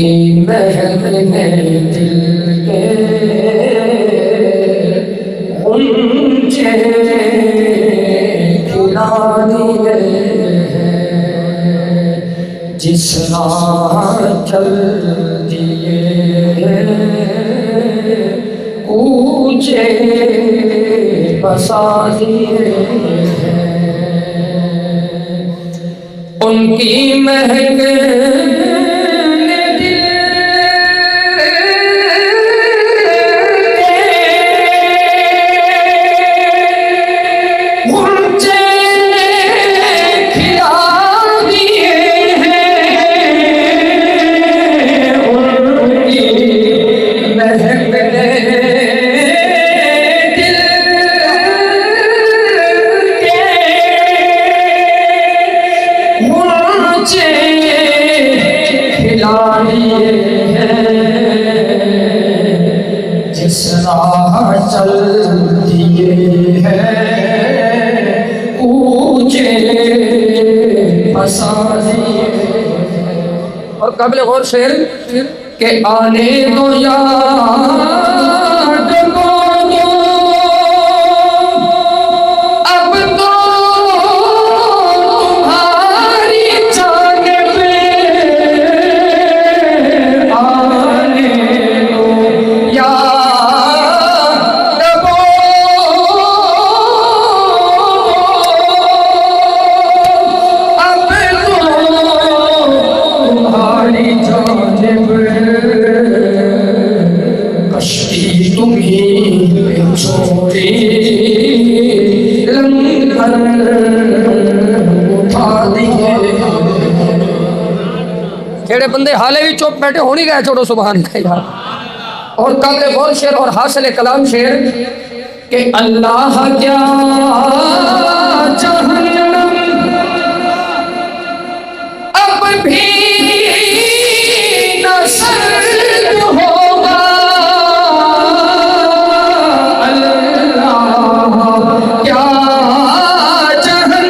کی مہک نے دل کے غنچے کھلا دیے ہیں، جس راہ چل دیے کوچے بسا دیے ہیں، ان کی مہک جس راہ چل دیے ہیں کوچے بسا دیے۔ اور قابل غور شعر کہ آنے دو یاد کو اب تو تمہاری جانب آنے دو یاد کو اب تو تمہاری جانب کشتی تمہیں چھوڑی لنگر اٹھا دیے۔ کیڑے بندے حالے بھی چپ بیٹھے ہو نہیں گئے، چھوڑو سبحان اللہ یار۔ اور قابل غور شعر اور حاصل کلام شعر کہ اللہ کیا جہنم اب بھی نہ سرد ہوگا، اللہ کیا جہنم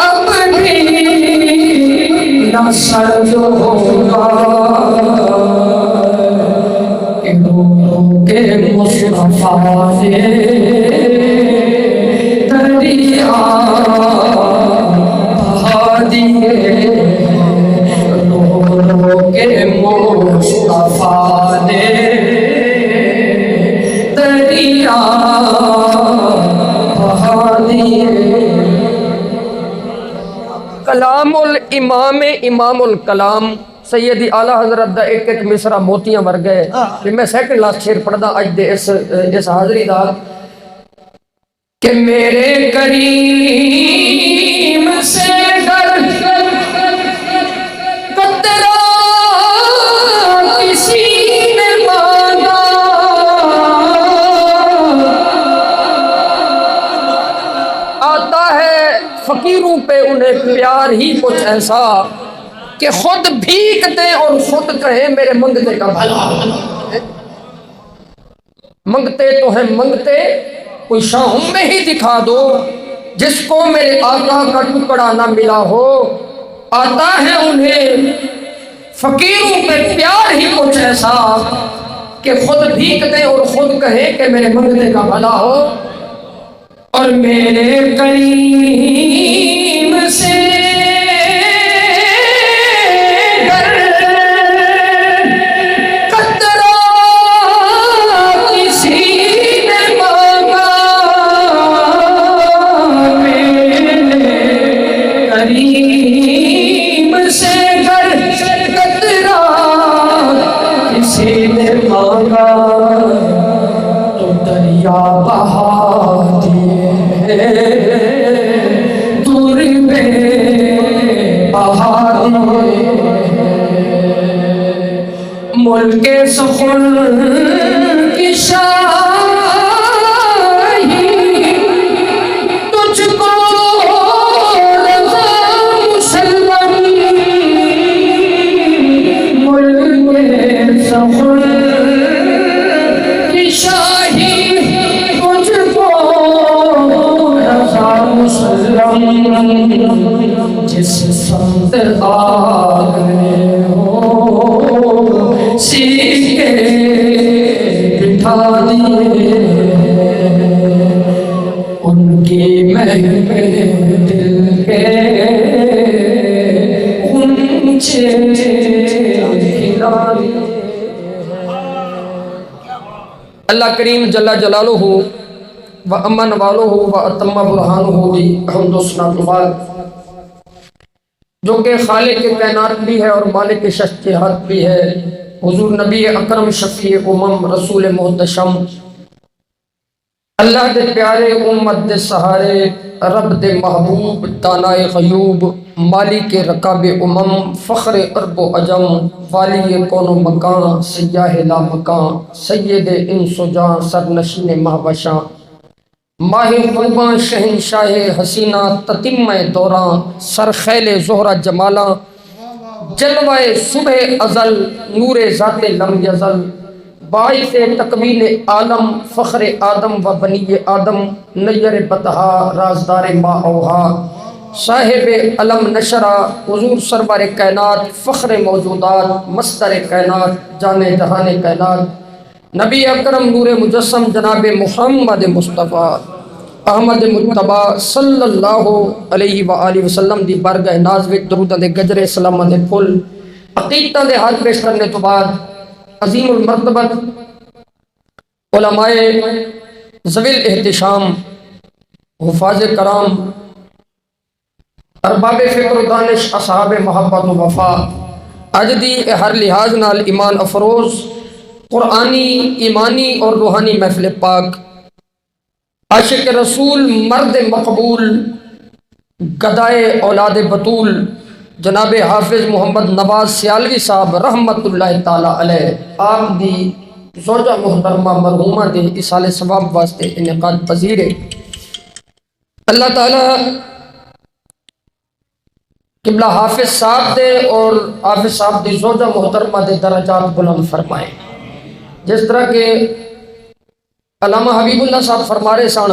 اب بھی نہ سرد ہوگا، کہ نور کے مصطفیٰ نے دریا بہا دیے، نور کے مصطفیٰ نے دریا بہا دیے۔ کلام الامام امام الکلام سیدی اعلیٰ حضرت دا ایک ایک مصرع موتیاں مر گئے۔ میں سیکنڈ لاسٹ شعر پڑھدا اج دے اس حاضری دا کہ میرے کریم سے ڈر قطرہ کسی نے مانگا، آتا ہے فقیروں پہ انہیں پیار ہی کچھ ایسا کہ خود بھیک دیں اور خود کہیں میرے منگتے کا بھلا۔ منگتے تو ہیں منگتے، کوئی شاہوں میں ہی دکھا دو جس کو میرے آقا کا ٹکڑا نہ ملا ہو، آتا ہے انہیں فقیروں پہ پیار ہی کچھ ایسا کہ خود بھیک دیں اور خود کہیں کہ میرے منگتے کا بھلا ہو۔ اور میرے کریم سے تو دریا بہا دیے، دور میں بہا دیے، ملک سخن کی شاہی تجھ کو رضا مسلم، ملک سخن کی شاہی تجھ کو رضا مسلم، جس سمت آ گئے ہو سیکھے بٹھا دیے ان کی محفل دل کے اونچے کھلا دیے۔ اللہ کریم جل جلالہ و امن والہ و اتم برہانہ دی حمد و ثنا کے بعد، جو کہ خالق کائنات بھی ہے اور مالک شخصیات بھی ہے، حضور نبی اکرم شفیع امم رسول محتشم، اللہ دے پیارے امت دے سہارے، رب دے محبوب دانائے غیوب، مالک رکاب امم، فخر عرب و عجم، والی کون و مکان، سیاہ لا مکان، سید انس و جاں، سرنشین مہوشاں، ماہ خوباں شہنشاہ حسینہ، تتمہ دوراں، سرخیل زہرہ جمالاں، جلوہ صبح ازل، نور ذات لم یزل، باعث تکوین عالم، فخر آدم و بنی آدم، نیر بطہا، رازدار ما اوہا، صاحب علم نشرہ، حضور سرور کائنات، فخر موجودات، مصدر کائنات، جان جہان کائنات، نبی اکرم نور مجسم جناب محمد مصطفیٰ احمد مجتبی صلی اللہ علیہ وآلہ وسلم دی بارگاہ ناز وچ دروداں دے گجرے سلاماں دے پھل عقیدتاں دے ہاتھ پیش کرنے تو بعد، عظیم المرتبت علماء ذوی الاحتشام، حفاظ کرام، ارباب فکر و دانش، اصحاب محبت و وفا، اج دی ہر لحاظ نال ایمان افروز قرآنی، ایمانی اور روحانی محفل پاک، عاشق رسول، مرد مقبول، گدائے اولاد بطول، جناب حافظ محمد نواز سیالوی صاحب رحمت اللہ تعالی علیہ، آپ دی زوجہ محترمہ مرحومہ دے اصال ثواب واسطے انعقاد پذیر ہے۔ اللہ تعالی قبلہ حافظ صاحب دے اور حافظ صاحب دی زوجہ محترمہ دے درجات بلند فرمائے، جس طرح کہ علامہ حبیب اللہ صاحب فرما رہے سن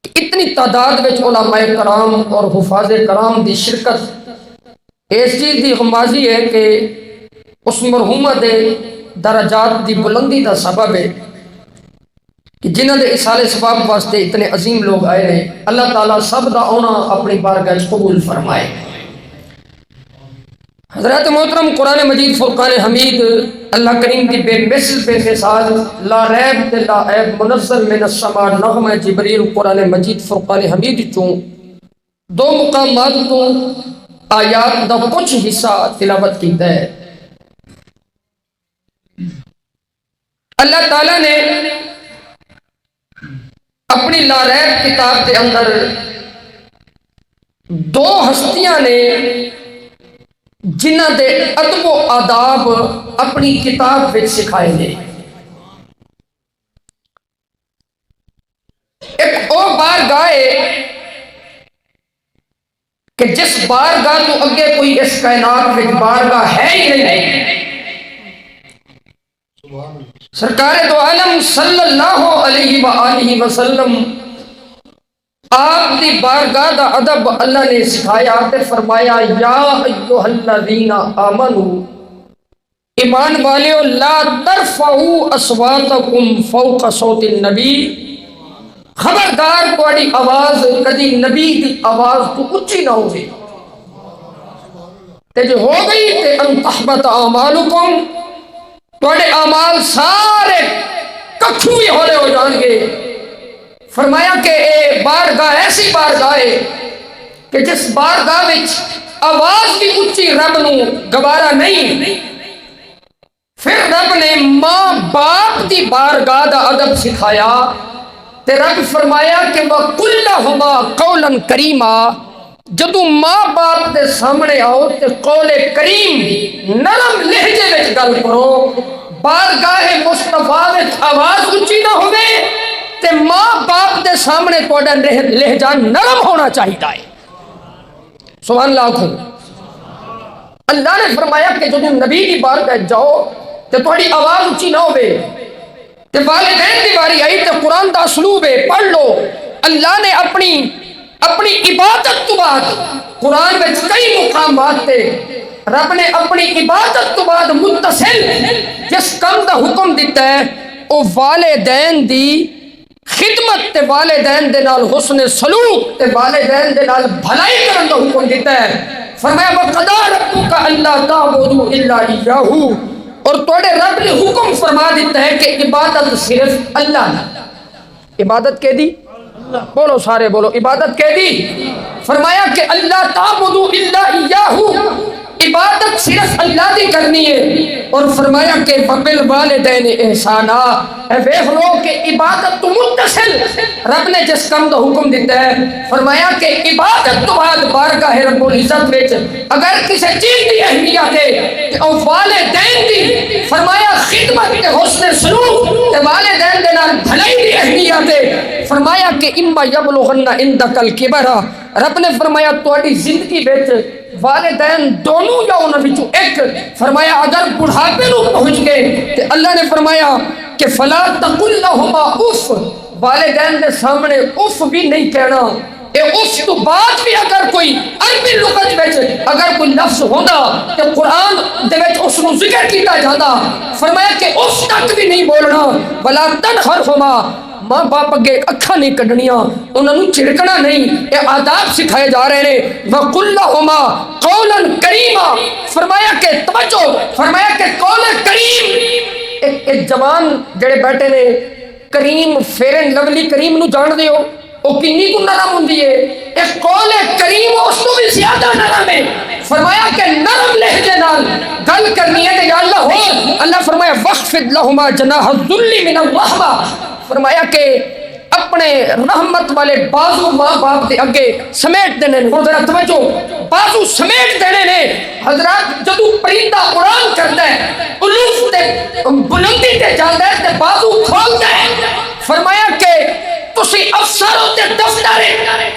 کہ اتنی تعداد میں علماء کرام اور حفاظ کرام دی شرکت اس چیز دی غمازی ہے کہ اس مرحومہ دے درجات دی بلندی دا سبب ہے کہ جنہاں دے اصال ثواب واسطے اتنے عظیم لوگ آئے ہیں۔ اللہ تعالیٰ سب دا آنا اپنی بارگاہ قبول فرمائے۔ حضرات محترم، قرآن مجید فرقان حمید اللہ کریم کی بے مثل بے مثال، لا ریب تے لا عیب، منزل من السماء، نغمہ جبریل، قرآن مجید فرقان حمید چوں دو مقامات تو آیات دا کچھ حصہ تلاوت کیتا ہے۔ اللہ تعالیٰ نے اپنی لا ریب کتاب کے اندر دو ہستیاں نے جنہ دے ادب و آداب اپنی کتاب وچ سکھائے نے۔ ایک او بارگاہ کہ جس بارگاہ تو اگے کوئی اس کائنات وچ بارگاہ ہے ہی نہیں۔ سرکار دو عالم صلی اللہ علیہ وآلہ وسلم آپ دی بارگاہ دا ادب اللہ نے سکھایا تے فرمایا، یا ایھا الذین آمنوا، ایمان والیو، لا ترفعوا اصواتکم فوق صوت النبی، خبردار تہاڈی آواز کدی نبی دی آواز تو اچھی نہ ہوگی، تے جو ہو گئی تے ان تحبط اعمالکم، تہاڈے اعمال سارے ککھوں ہی ہولے ہو جان گے۔ فرمایا کہ اے بارگاہ ایسی بارگاہ ہے کہ جس بارگاہ وچ آواز بھی اچھی رب نو گوارا نہیں۔ پھر رب نے ماں باپ دی بارگاہ دا ادب سکھایا تے رب فرمایا کہ وَقُلْ لَهُمَا قَوْلًا كَرِيمًا، جدوں ماں باپ دے سامنے آؤ تے قول کریم نرم لہجے وچ گل کرو۔ بارگاہ مصطفیٰ وچ آواز اچھی نہ ہوئے تے ماں باپ دے سامنے توڑا لہجہ نرم ہونا چاہیے۔ سبحان اللہ کھو۔ اللہ نے فرمایا کہ جو تم نبی کی بارگاہ جاؤ تے تھوڑی آواز اچھی نہ ہوئے، تے والدین دی باری آئی تے قرآن دا اسلوب ہے، پڑھ لو۔ اللہ نے اپنی اپنی عبادت تو بعد قرآن میں کئی مقامات تے رب نے اپنی عبادت تو بعد متصل جس کم دا حکم دیتا ہے او والدین دی خدمت تے والدین دے نال حسن سلوک تے والدین دے نال بھلائی کرن دا حکم دیتا ہے. فرمایا وَقَضَىٰ رَبُّكَ أَلَّا تَعْبُدُوا إِلَّا إِيَّاهُ اور توڑے رب نے حکم فرما دیتا ہے کہ عبادت صرف اللہ نے. عبادت کہہ دی بولو سارے بولو عبادت کہہ دی. فرمایا کہ اللہ تعبدوا الا اياه عبادت صرف اللہ دی کرنی ہے. اور فرمایا کہ وبالوالدین احسانا دیکھ لو کہ عبادت تو متصل رب نے جس کام دا حکم دیتا ہے. فرمایا کہ عبادت تو بعد بارگاہ رب العزت وچ اگر کسی چیز دی اہمیت ہے کہ او والدین دی فرمایا خدمت تے حسن سلوک تے والدین دے نال بھلائی دی اہمیت ہے. فرمایا کہ اما یبلغن عندک الکبر رب نے فرمایا تہاڈی زندگی وچ والدین دونوں یا انہاں وچوں ایک فرمایا اگر بڑھاپے نو پہنچ گئے تے اللہ نے فرمایا کہ فلا تقل لهما اف والدین دے سامنے اف بھی نہیں کہنا. اے اس تو بعد بھی اگر کوئی عربی لغت وچ اگر کوئی لفظ ہوندا تے قرآن دے وچ اس نو ذکر کیتا جاندا. فرمایا کہ اس تک بھی نہیں بولنا. ولا تنہرہما ماں باپ اگے اکھاں نہیں کڈنیاں انہاں نوں چھڑکنا نہیں. اے آداب سکھائے جا رہے ہیں. وقل لهما قولا کریما فرمایا کہ توجہ فرمایا کہ قول کریم ایک جوان جڑے بیٹھے نے کریم فیئر اینڈ لولی کریم نو جان دیو او کنی کو نرم ہوندی ہے. ایک قول کریم اس تو بھی زیادہ نرم ہے. فرمایا کہ نرم لہجے نال گل کرنی ہے کہ یا اللہ ہو. اللہ فرمایا وخفض لهما جناح الذل من الرحمہ فرمایا کہ اپنے رحمت والے بازو ماں باپ دے اگے سمیٹ دینے نے. ذرا توجہ بازو سمیٹ دینے نے. حضرات جدو پرندہ اڑان کرتا ہے الوف تے بلندی تے جاندا ہے تے بازو کھولتا ہے. فرمایا کہ تسی افسر ہوتے دفتر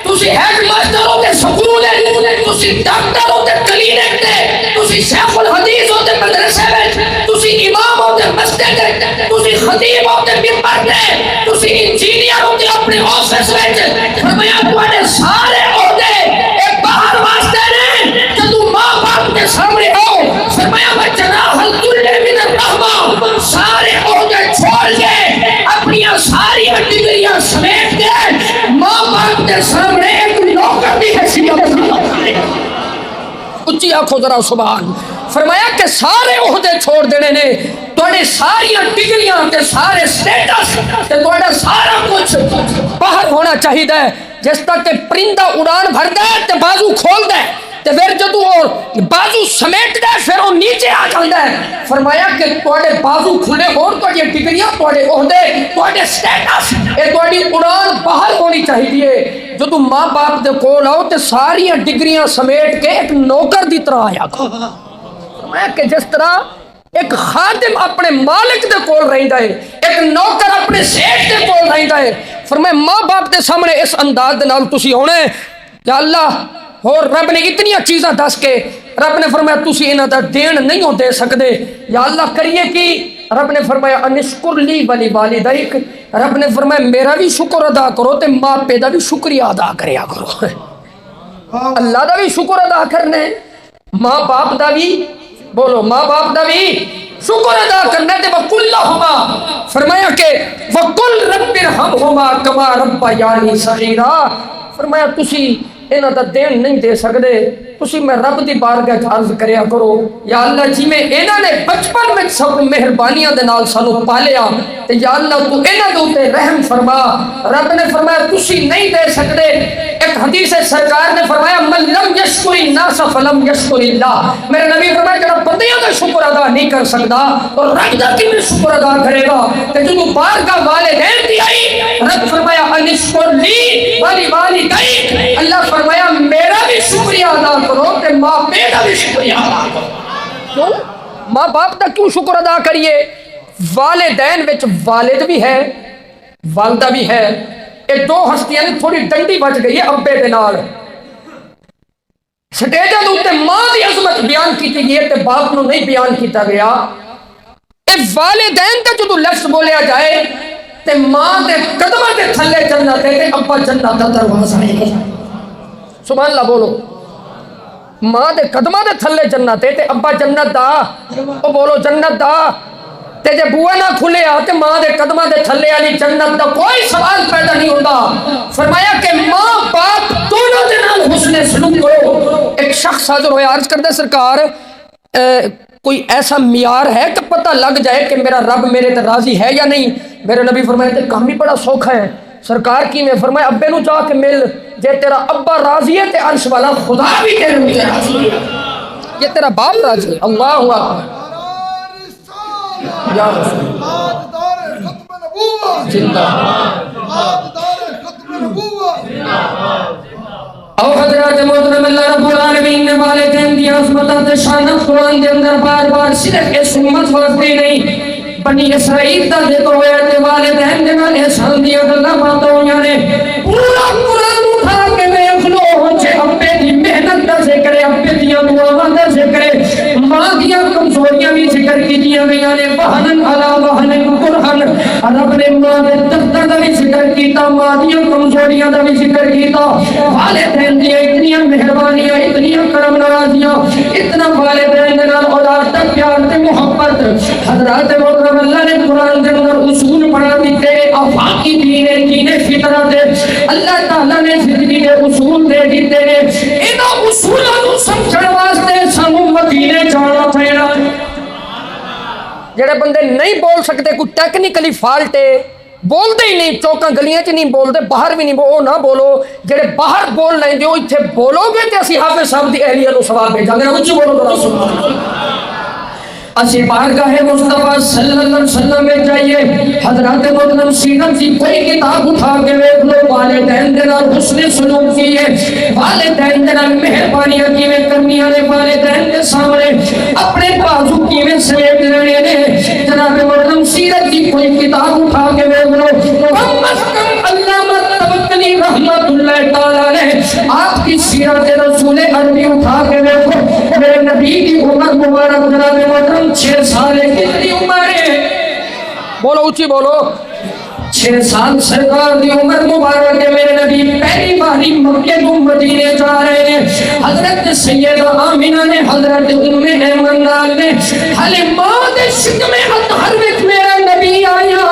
تسی ہیڈ ماسٹر ہوتے سکول تسی ڈاکٹر ہوتے کلینک تے تسی شیخ الحدیث ہوتے مدرسے میں تسی امام ہوتے مسجد تسی خطیب ہوتے منبر تے تسی انجینئر ہوتے اپنے آفس میں. فرمایا تواڈے سارے عہدے ایک باہر واسطے نے جدوں ماں باپ کے سامنے آؤ. فرمایا بچنا الذل من الرحمہ سارے عہدے چھوڑ کے اپنی ساری ڈگریاں سمیٹ کے ماں باپ کے سامنے ایک نوکر کی حیثیت اچھی آنکھوں ذرا سبحان. فرمایا کہ سارے عہدے چھوڑ دینے نے تواڈے ساری ڈگریاں تے سارے سٹیٹس تے تواڈا سارا کچھ باہر ہونا چاہیے. جس تک کہ پرندہ اڑان بھردا ہے تے بازو کھولدا ہے تے پھر جدوں اور بازو سمیٹدا ہے پھر وہ نیچے آ جاندا ہے. فرمایا کہ تواڈے بازو کھلے ہون تواڈی ڈگریاں تواڈے عہدے تواڈے سٹیٹس اے تواڈی اڑان باہر ہونی چاہیے. جدوں ماں باپ دے کول آؤ تے ساری ڈگریاں سمیٹ کے ایک نوکر دی طرح آیا کرو. فرمایا کہ جس طرح ایک خادم اپنے مالک دے کول رہندا ہے ایک نوکر اپنے سیٹ دے کول رہندا ہے. فرمایا ماں باپ دے سامنے اس انداز دے نال تسی ہونے یا اللہ اور رب نے اتنی چیزاں دس کے رب نے فرمایا تسی انہاں دا دین نہیں ہو دے سکدے. یا اللہ کریے کی رب نے فرمایا انشکر لی ولی والدیک رب نے فرمایا میرا بھی شکر ادا کرو تے ماں پے دا بھی شکریہ ادا کریا کرو. اللہ دا بھی شکر ادا کرنے ماں باپ دا بھی بولو ماں باپ دا بھی شکر ادا کرنا تے وقل لهما فرمایا کہ وقل رب ارحمهما کما ربیانی صغیرا. فرمایا تسی انہاں دا دین نہیں دے سکدے تسی میں رب دی بارگاہ وچ عرض کریا کرو یا اللہ جی میں انہاں نے بچپن وچ سب مہربانیاں دے نال سانو پالیا تے یا اللہ تو انہاں دے اوتے رحم فرما. رب نے فرمایا تسی نہیں دے سکدے. ایک حدیث سرکار نے فرمایا من لم یشکر الناس فلم یشکر اللہ. میرے نبی فرمایا جڑا بندیاں دا شکر ادا نہیں کر سکدا اور رب دا کیویں شکر ادا کرے گا. تے جدوں بارگاہ والدین دی آئی رب فرمایا انشکر لی ولی والدیک اللہ فرمایا میرا بھی شکریہ ادا کرو تے ماں پے دا بھی شکریہ ادا کرو. کیوں ماں باپ دا کیوں شکر ادا کریے؟ والدین وچ والد بھی ہے والدہ بھی ہے. یہ دو ہستیاں نے تھوڑی ڈنڈی بچ گئی ہے ابے دے نال. سٹیجاں دے اوتے ماں دی عظمت بیان کیتی گئی ہے تے باپ نو نہیں بیان کیتا گیا. اے والدین تے جدوں لفظ بولیا جائے تے ماں دے قدماں دے تھلے جنت ہے تے ابا جنت دا دروازہ ہے. سبحان اللہ بولو. ماں دے قدمہ دے تھلے جنت ہے تے ابا جنت دا. او بولو جنت دا. تے جے بوئے نہ کھلے آتے ماں دے قدمہ دے تھلے والی جنت دا کوئی سوال پیدا نہیں ہوتا. فرمایا کہ ماں باپ دونوں دے نال حسن سلوک کرو. ایک شخص حاضر ہویا عرض کردے سرکار کوئی ایسا معیار ہے کہ پتہ لگ جائے کہ میرا رب میرے تے راضی ہے یا نہیں. میرے نبی فرمایا تے کام ہی بڑا سوکھا ہے. سرکار کی میں فرمایا ابے نو جا کے مل, جے تیرا ابا راضی ہے تے عرش والا خدا بھی تیرے لیے راضی ہے. یہ تیرا باپ راضی ہے. اللہ اکبر یا رسول زندہ او حضرات محترم اللہ رب العالمین نے والدین دی عظمت تے شان قرآن دے اندر بار بار صرف اس امت واسطے نہیں بنی اسرائیل دا ذکر ہویا تے والدین دے نال احسان دی گلاں باتاں ہویاں نے. پورا قرآن اٹھا کے ویکھ لو جے ابے دی محنت دا ذکر ہے, ابے دیاں دعاواں دا ذکر ہے, ماں دیاں کمزوریاں بھی ذکر کیتیاں گئیاں نے. وہن علی وہن قرآن رب نے ماں دے درداں دا بھی ذکر کیتا, ماں دیاں کمزوریاں دا بھی ذکر کیتا. والدین دی اتنی مہربانیاں, اتنی کرم نوازیاں, اتنا والدین دے نال اولاد دا پیار تے محبت. حضرات محترم اللہ نے قرآن دے اندر اصول پڑھا دیتے آفاقی دین فطرت دے. اللہ تعالیٰ نے زندگی دے اصول دے دیتے نے. انہاں اصولاں نوں سمجھن واسطے سانوں مدینے جانا پینا. جڑے بندے نہیں بول سکتے, کوئی ٹیکنیکلی فالٹ ہے, بولتے ہی نہیں, چوکاں گلیاں چ نہیں بولتے, باہر بھی نہیں وہ نہ بولو. جڑے باہر بول لیں گے اتنے بولو گے تے اسی حافظ صاحب دی اہلیہ نو ثواب بھیجاں گے. اچھی بولو ذرا سبحان اللہ. اسی بارگاہ مصطفیٰ صلی اللہ علیہ وسلم میں جائیے. حضرات محترم سیرت کی کوئی کتاب اٹھا کے دیکھ لو, والدین دے نال حسن سلوک کیے, والدین دے نال مہربانیاں کیویں کرنیاں نے, والدین دے سامنے اپنے بازو کیویں سمیٹ لینے نے. جناب محترم سیرت کی کوئی کتاب اٹھا کے دیکھ لو, کم از کم علامہ تبکلی رحمت اللہ تعالیٰ نے آپ کی سیرت رسول عربی اٹھا کے دیکھو. میرے نبی کی عمر مبارک جناب محترم 6 سال کتنی عمر ہے, بولو اچھی بولو, 6 سال سرکار دی عمر مبارک ہے. میرے نبی پہلی باری مکے تو مدینے جا رہے ہیں. حضرت سیدہ آمینہ نے, حضرت ام ایمن نال نے حلیمہ دے شکم اطہر وچ میرا نبی آیا.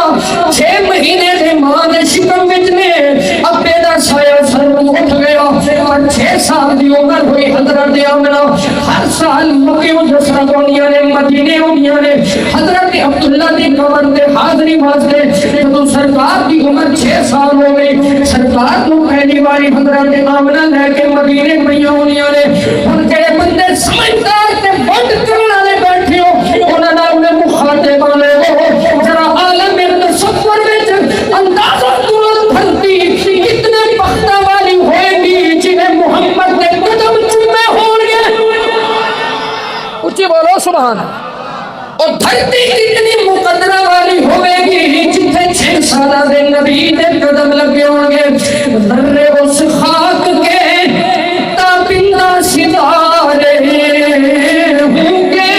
6 مہینے دے ماں دے شکم وچ نے ابے دا سایہ سر اٹھ گیا. اور 6 سال دی عمر ہوئی حضرت آمینہ. ہر سال مکے جسرا کونیاں نے, مدینے ہونیاں نے. حضرت عبداللہ دی قبر تے حاضری واسطے تو سرکار کی عمر 6 سال ہو گئی. سرکار کو پہلی باری حضرت آمنہ لے کے مدینے پہ ہونیاں نے. ان کے بندے سمجھدار تے بند کرنے والے بیٹھے ہو, انہاں نال انہیں مخاطب بنے ہو. ذرا عالم تصور وچ اندازہ کرو دھرتی کتنے بختہ والی ہوئے گی جنہیں محمد کے قدم چومے ہون گے. اچھی بولو سبحان اللہ. اور دھرتی کتنی مقدرہ والی ہوئے گی جتنے 6 سالہ دے نبی دے قدم لگے ہوں گے. ذرے اس خاک کے تابندہ ستارے ہوں گے,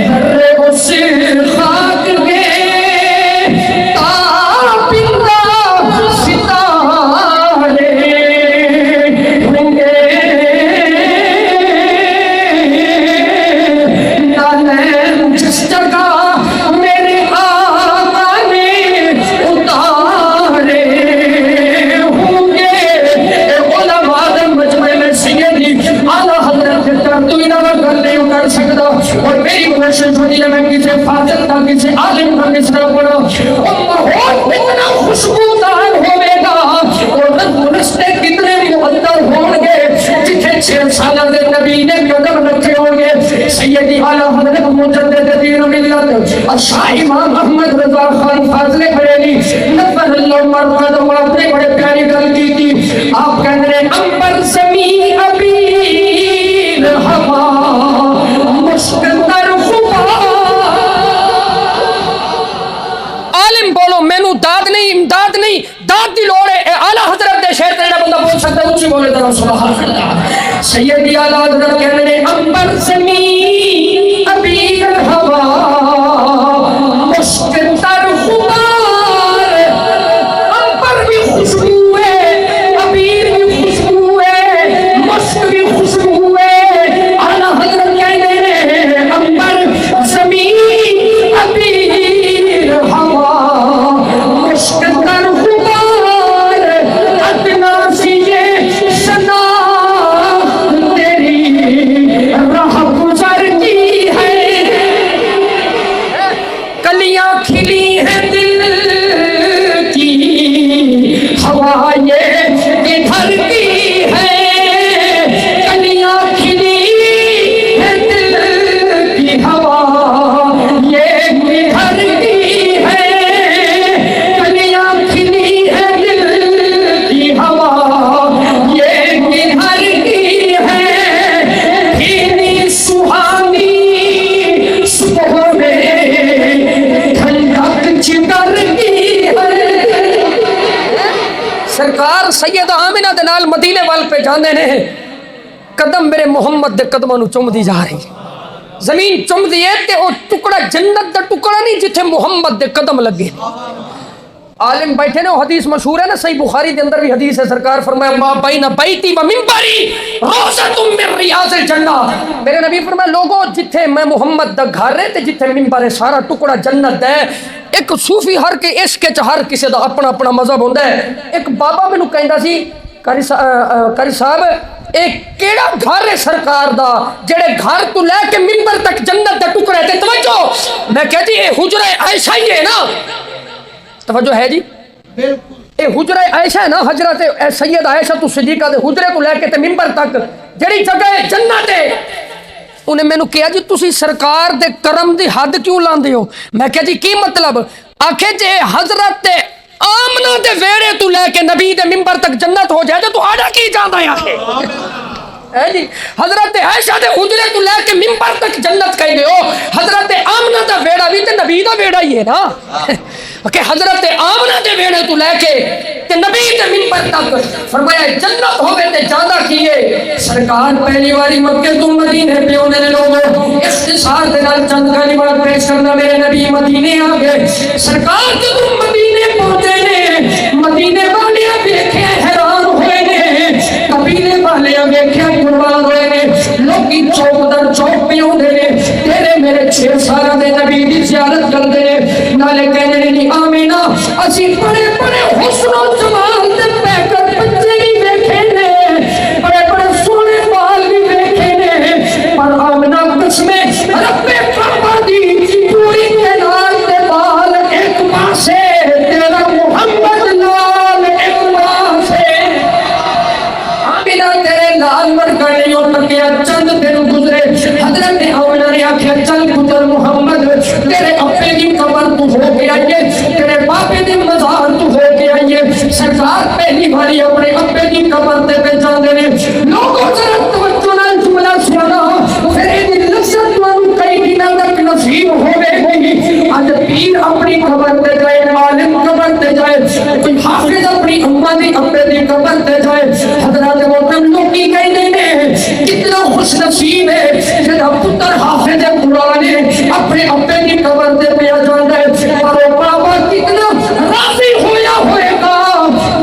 ذرے اس خاک کے تابندہ ستارے ہوں گے. جس جگہ میرے آقا نے اتارے ہوں گے. علماء دے مجمع میں سیدی اعلیٰ حضرت ترتوی نہ کر نہیں کر سکتا. اور میری کوشش ہوئی ہے میں کسی فاضل کا, کسی عالم کا مصرع پڑھا. امہوں اتنا خوشبودار ہوئے گا اور رستے کتنے معطر ہوں گے جتنے 6 سالہ دے نبی نے قدم رکھے ہوں گے. سیدی اعلیٰ حضرت مجدد دین و ملت شاہ امام احمد رضا خان فاضل بریلی نفر اللہ مرقد آپ نے بڑے پیاری گل کی تھی. آپ کہہ رہے امبر زمین ابیر ہوا مشکتر خبا. عالم بولو مینو داد نہیں, امداد نہیں, داد دی لوڑ ہے. اعلیٰ حضرت دے شہر تیرا بندہ بول سکتا ہے, اچھی بولے ذرا سبحان اللہ. سیدی اعلیٰ حضرت کہہ رہے امبر زمین ابیر ہوا مشکتر غبار. امبر بھی خوشبو ہے, ابیر بھی خوشبو سیدہ آمنہ دے نال مدینے وال پہ جاندے نے قدم میرے محمد دے قدماں نو چوم دی جا رہی زمین چوم دی ہے تے او ٹکڑا جنت دا ٹکڑا نہیں جتھے محمد دے قدم لگے عالم بیٹھے نے وہ حدیث مشہور ہے نا صحیح بخاری دے اندر بھی حدیث ہے سرکار فرمایا ما بین بیتی و منبری روضۃ من ریاض الجنہ میرے نبی فرمایا لوگوں جتھے میں محمد دا گھر ہے تے جتھے منبر ہے سارا ٹکڑا جنت ہے ایک صوفی ہر کے عشق وچ ہر کسی دا اپنا اپنا مذہب ہوندا ہے ایک بابا مینوں کہندا سی قاری صاحب ایک کیڑا گھر ہے سرکار دا جڑے گھر تو لے کے منبر تک جنت دا ٹکڑا ہے تے توجہ میں کہتی اے حجرہ عائشہ ہی ہے نا توجہ ہے جی اے حجرہ عائشہ ہے نا حضرت سید عائشہ تو صدیقہ دے حجرے تو لے کے تے منبر تک جڑی جگہ جنت ہے انہیں میں نے کہا جی تسی سرکار دے کرم دی حد کیوں لاندے ہو میں کہا جی کی مطلب آکھے جے حضرت آمنہ دے ویڑے تو لے کے نبی دے منبر تک جنت ہو جائے تو آڑا کی جاندہ ہے آکھے جی حضرت عائشہ دے حجرے تو لے کے منبر تک جنت کہیں گے ہو حضرت آمنہ دا ویڑا بھی تے نبی دا ویڑا ہی ہے نا کہ حضرت آمنہ دے ویڑے تو لے کے تے نبی دے منبر تک فرمایا جنت ہوگے تے جاندہ کیے سرکار پہلی واری مکہ تم مدینے پہ ہونے لوگوں اختصار دے نال چند کلمات پیش کرنا میرے نبی مدینے آگے سرکار تے تم مدینے پہنچے نے مدینے والے دیکھے حیران ہوئے نے قبیلے والے دیکھے قربان ہوئے نے لوگی چوک در چوک پہ ہوندے نے تیرے میرے 6 سالہ دے نبی دی زیارت کر دے نالے کہنے نہیں آمینہ اسی بڑے بڑے حسن و جمال دے پیکر بچے بھی دیکھے نے بڑے بڑے سونے بال بھی دیکھے نے پر آمینہ قسمیں رب کعبہ دی پوری کینار دے بال ایک پاسے تیرا محمد لال ایک پاسے آمینہ تیرے لال مرکڑ نہیں ہو تکیا چند دن گزرے حضرت آمینہ نے آکھیا چل پتر محمد تیرے اپنے کی قبر تو ہو گیا یہ تیرے باپے دی مزار تو ہو گیا یہ سرکار پہلی بھاری اپنے اپنے کی قبر تے پہ جاندے نے لوگوں ذرا توجہ نال جملہ سنا پھر دی لذت وانو کئی دنوں تک نصیب ہوے گی اج پیر اپنی قبر تے جائے عالم قبر تے جائے کوئی حافظ اپنی اماں دی اپنے دی قبر تے جائے حضرات محترم لوگ کی کہندے نے کتنا خوش نصیب ہے جڑا پتر حافظ قرآن اپنے اپنے کی قبر تے پہ جاندا ہے اور بابا کتنا راضی ہویا ہوئے گا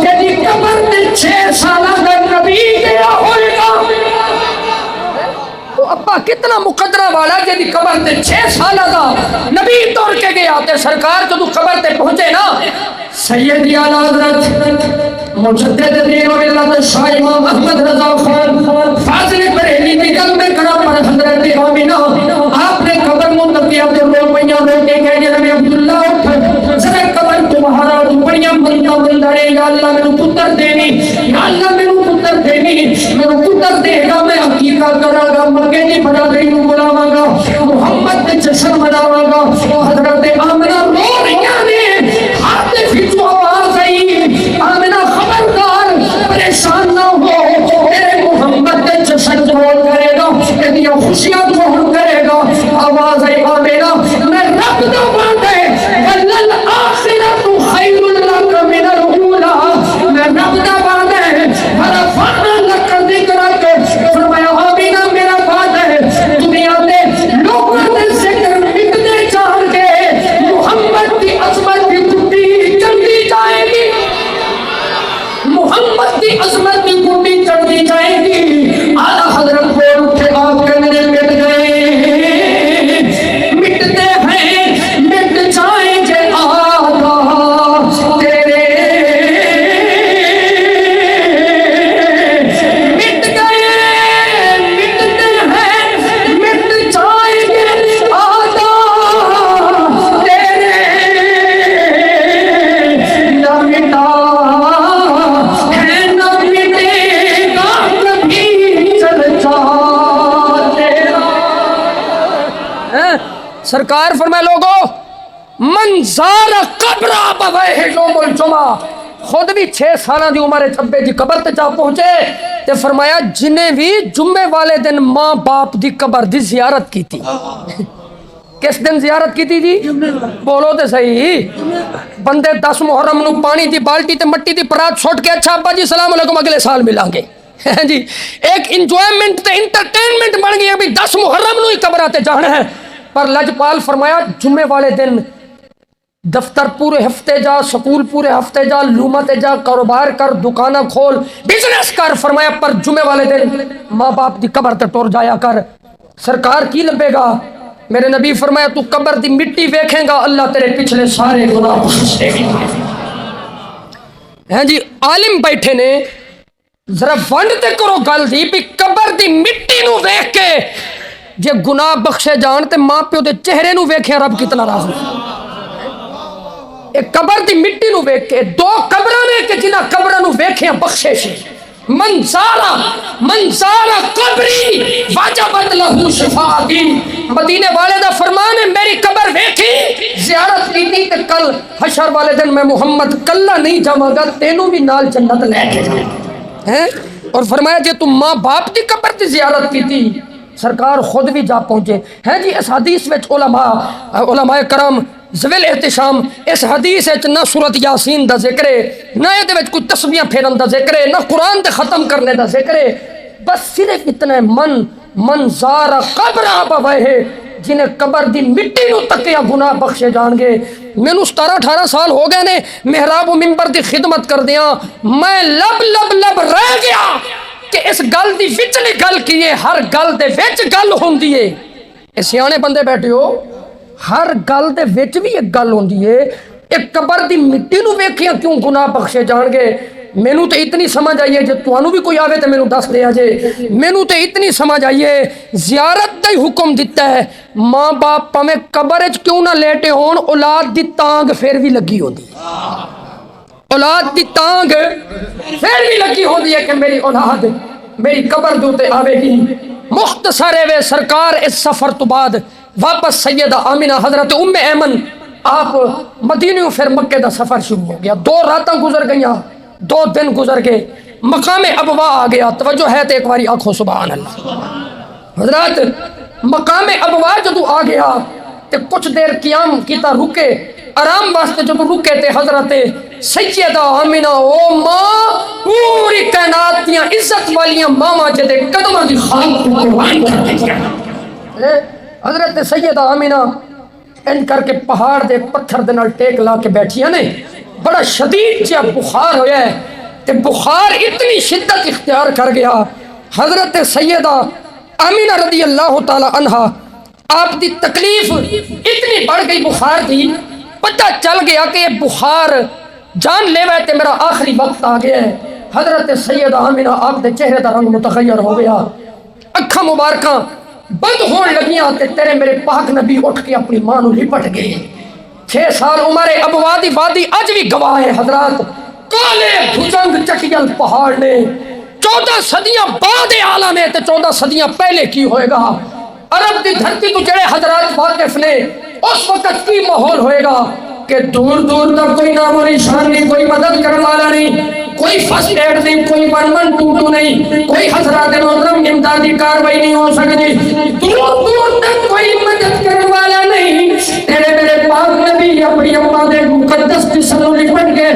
جدی قبر تے 6 سالہ دا نبی گیا ہوئے گا تو ابا کتنا مقدرہ والا جدی قبر تے 6 سالہ دا نبی توڑ کے گیا تے سرکار جدو قبر تے پہنچے نا سیدی اعلیٰ حضرت مجدد دین و ملت شاہ امام احمد رضا خان فاضل بریلی دی گل میں کرا پر حضرت آمینہ آپ نے قبر منتقیہ دے رو پہیاں رو کے کہنے نبی عبداللہ اٹھ ذرا قبر تمہارا تو بڑیاں بندہ بندڑے یا اللہ میں پتر دینی یا اللہ میں پتر دینی میں پتر دے گا میں عقیقہ کرا گا مکے دی بڑا دین بلاواں گا محمد دے جشن مناواں گا حضرت آمینہ رو رہیاں نے ہاتھ پھچو آواز آئی آمینہ خبردار پریشان نہ ہو میرے محمد دے جشن جوڑ کرے گا اتنی خوشیاں جوڑ کرے گا آواز آئی آمینہ میں رب دا باندے وَلَلْ آخِرَةُ خَيْرٌ لَكَ مِنَ الْأُولَى میں رب دا باندے وَرَفَعْنَا لَكَ ذِكْرَكَ فرمایا آمینہ میرا باندے دنیا دے لوگوں دے ذکر مٹنے جان کے محمد دی عظمت دی گھٹی چڑھتی جائے گی محمد دی عظمت دی گھٹی چڑھتی جائے گی اعلیٰ حضرت بول اٹھے آپ کے میرے مٹ گئے مٹتے ہیں مٹ جائیں گے آقا تیرے مٹ گئے مٹتے ہیں مٹ جائیں گے آقا تیرے نہ مٹا سرکار فرمائے لوگو منظار قبر آبویہ یوم الجمعہ خود بھی 6 سالہ دی عمر چھبے جی قبر تے جا پہنچے تے فرمایا جنہیں بھی جمعے والے دن ماں باپ دی قبر دی زیارت کی تھی کس دن زیارت کی تھی جی؟ بولو تے صحیح. بندے 10 محرم نو پانی دی بالٹی تے مٹی دی پرات چھوٹ کے اچھا ابا جی السلام علیکم اگلے سال ملیں گے جی. ایک انجوائمنٹ تے انٹرٹینمنٹ بن گئی ابھی 10 محرم نو ہی قبراں تے جانا ہے. پر لجپال فرمایا جمعے والے دن دفتر پورے ہفتے جا، سکول پورے ہفتے جا، لومت جا، کاروبار کر، دکانہ کھول، بزنس کر. فرمایا پر جمعے والے دن ماں باپ دی قبر تے ٹور جایا کر. سرکار کی لبے گا؟ میرے نبی فرمایا تو قبر دی مٹی ویکھیں گا اللہ تیرے پچھلے سارے گناہ بخش دے گا. ہیں جی عالم بیٹھے نے ذرا ونڈ تے کرو گل دی بھی قبر دی مٹی نو ویکھ کے جے گناہ بخشے جان تے ماں پیو دے چہرے نو ویکھے رب کتنا راضی. ایک قبر دی مٹی نو ویکھ کے دو قبراں نے کہ جنہاں قبراں نو ویکھے بخشے سے منظارہ قبری واجبت لہو شفاعتی. مدینے والے دا فرمان ہے میری قبر ویکھی زیارت کی تے کل حشر والے دن میں محمد کلا نہیں جاواں گا تینوں بھی نال جنت لے کے جاواں ہیں. اور فرمایا جے تم ماں باپ دی قبر دی زیارت کی تھی سرکار خود بھی جا پہنچے ہیں جی. اس حدیث وچ علماء کرام ذویل احتشام اس حدیث وچ نہ سورۃ یاسین دا ذکر ہے، نہ یہ وچ کوئی تسبیحاں پھیرن دا ذکر ہے، نہ قرآن دے ختم کرنے دا ذکر ہے. بس صرف اتنا ہے من زار قبر ابویہ جنہیں قبر دی مٹی نو تکیا گناہ بخشے جان گے. مینوں 17-18 سال ہو گئے نے محراب و منبر دی خدمت کر دیاں میں لب رہ گیا کہ اس گل دی وچلی گل کیے ہر گل دے وچ گل ہوندی ہے. اے سیانے بندے بیٹھے ہو ہر گل دے وچ بھی ایک گل ہوندی ہے. ایک قبر دی مٹی نو ویکھیاں کیوں گناہ بخشے جان گے. مینوں تے اتنی سمجھ آئیے جے تانوں بھی کوئی آوے تے مینوں دس دے جے. مینوں تے اتنی سمجھ آئیے زیارت دا ہی حکم دیتا ہے. ماں باپ پاویں قبر وچ کیوں نہ لیٹے ہون اولاد دی تانگ پھر بھی لگی ہوندی ہے. اولاد دی تانگ پھر بھی لگی ہوندی ہے کہ میری اولاد میری قبر دوتے آوے گی. مختصر ہے سرکار اس سفر تو بعد واپس سیدہ آمینہ حضرت ام ایمن آپ مدینہ پھر مکے دا سفر شروع ہو گیا. 2 راتاں گزر گئیاں 2 دن گزر گئے مقام ابوا آ گیا. توجہ ہے تو ایک باری آنکھوں سبحان اللہ. حضرات مقام ابوا جدو آ گیا تے کچھ دیر قیام کیتا رکے آرام واسطے جدو رکے تے حضرت سیدہ آمینہ او ماں پوری کائنات دیاں عزت والیاں ماما جدے قدماں دی خاک کو قربان کر دیا. حضرت سیدہ آمینہ ان کر کے پہاڑ دے پتھر دے نال ٹیک لا کے بیٹھیاں نے. بڑا شدید جہا بخار ہویا ہے تے بخار اتنی شدت اختیار کر گیا. حضرت سیدہ آمینہ رضی اللہ تعالی عنہا آپ دی تکلیف اتنی بڑھ گئی بخار دی پتہ چل گیا کہ یہ بخار جان لے وے تے میرا آخری وقت آ گیا ہے. حضرت سیدہ آمینہ آپ دے چہرے دا رنگ متغیر ہو گیا اکھاں مبارکاں بند ہون لگیاں تے تیرے میرے پاک نبی اٹھ کے اپنی ماں نو لپٹ گئے. 6 سال عمر ابوا دی وادی اج بھی گواہ ہے حضرات. کالے بھجنگ چٹیل پہاڑ نے 14 صدیاں بعد عالم ہے تے 14 صدیاں پہلے کی ہوئے گا. عرب دی دھرتی کو جڑے حضرات واقف نے اس وقت کی ماحول ہوئے گا کہ دور دور تک کوئی نام و نشان نہیں، کوئی مدد کرنے والا نہیں، کوئی فرسٹ ایڈ نہیں، کوئی 112 نہیں، کوئی حضرات محترم امدادی کاروائی نہیں ہو سکتی. دور دور تک کوئی مدد کرنے والا نہیں. تیرے میرے پاک نبی اپنی اماں دے مقدس جسم نو لپٹ کے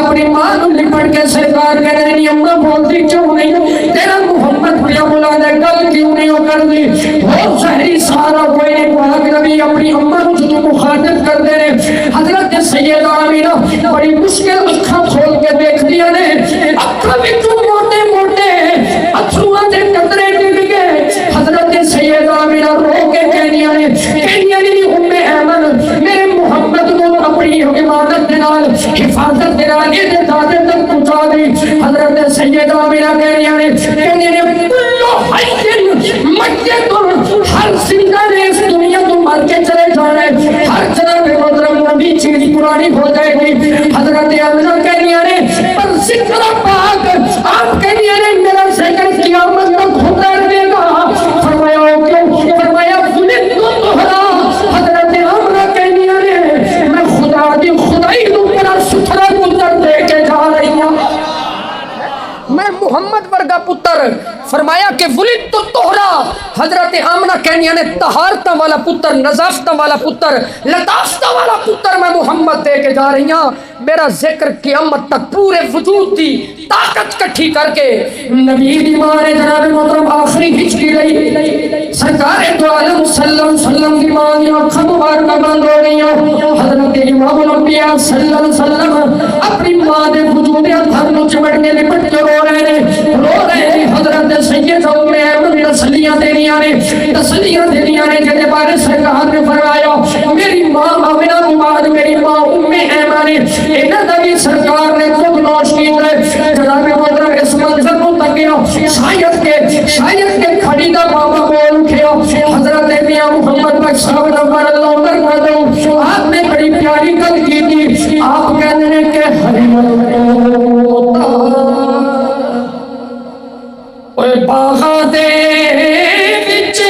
اپنی ماں نو لپٹ کے سرکار کہہ رہے ہیں اماں بولتی کیوں نہیں، تیرا محمد بھیا بولا دے گل کیوں نہیں ہو کر دی. بہت سہری سارا کوئی نہیں. پاک نبی اپنی اماں کو جو مخاطب کر دے رہے حضرت سیدہ آمینہ بڑی مشکل اکھاں کھول کے دیکھ دیا نے اکھاں وچوں موٹے موٹے اتھرواں دے قطرے ڈگ گئے. حضرت سیدہ آمینہ رو کے کہنیاں نے ام ایمن میرے محمد کو اپنی عبادت دے نال حفاظت دے نال یہ دادے تک پہنچا دی. حضرت سیدہ آمینہ کہنیاں نے کلو حیٍ میت ہر زندہ نے اس دنیا تو مر کے چلے جانا ہے. ہر جناب محترم نبی چیز پرانی ہو جائے گی. حضرت آمینہ کہنیاں نے پر ذکر پاک آپ کہنیاں نے میرا ذکر قیامت تک ہوتا رہے گا. فرمایا کیوں؟ فرمایا ولد طہرا. حضرت آمینہ کہنیاں نے میں خدا دی خدائی کو بڑا ستھرا پتر دے کے جا رہی ہوں. میں محمد ورگا پتر فرمایا کہ ولد تو طہرا. حضرت آمنہ کہنیاں نے طہارتہ والا پتر، نظافتہ والا پتر، لطافتہ والا پتر میں محمد دے کے جا رہی ہوں۔ میرا ذکر قیامت تک پورے وجود دی طاقت کٹھی کر کے نبی دی ماں نے جناب محترم آخری ہچکی لئی، سرکار دو عالم صلی اللہ علیہ وسلم دی ماں دی آنکھاں مبارکہ بند ہو گئی ہیں۔ حضرت امام الانبیاء صلی اللہ علیہ وسلم اپنی ماں دے وجود اندر نو چمٹ کے لپٹ کے رو رہے ہیں۔ حضرت سید ام ایمن تسلیاں دینیاں نے جنہیں بارے سرکار نے فرمایا میری ماں آمنہ کے بعد میری ماں ام ایمن انہاں دا بھی سرکار نے خود نوش کیتا ہے۔ جناب محترم اس منظر کو تکیا شاید کے کھڑی دا بابا بول اٹھیا، حضرت میاں محمد بخش صاحب نمبر اللہ کر دو، آپ نے بڑی پیاری گل کی تھی، آپ کہتے ہیں کہ اوے باغاں دے وچ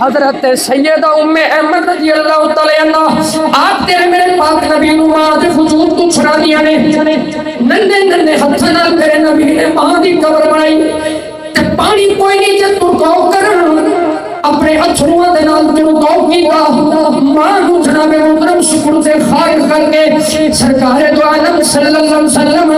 حضرت سیدہ ام ایمن رضی اللہ تعالی عنہ آپ تیرے میرے پاک نبی نو ماں دے وجود تو چھڑا دیا نے، ننے ہتھاں نال میرے نبی نے ماں دی قبر بنائی تے پانی کوئی نہیں جے تو کو کرن اپنے اتھرواں دے نال تو کو کیتا ماں نو جناب محترم شکر سے خاک کر کے سرکار دو عالم صلی اللہ علیہ وسلم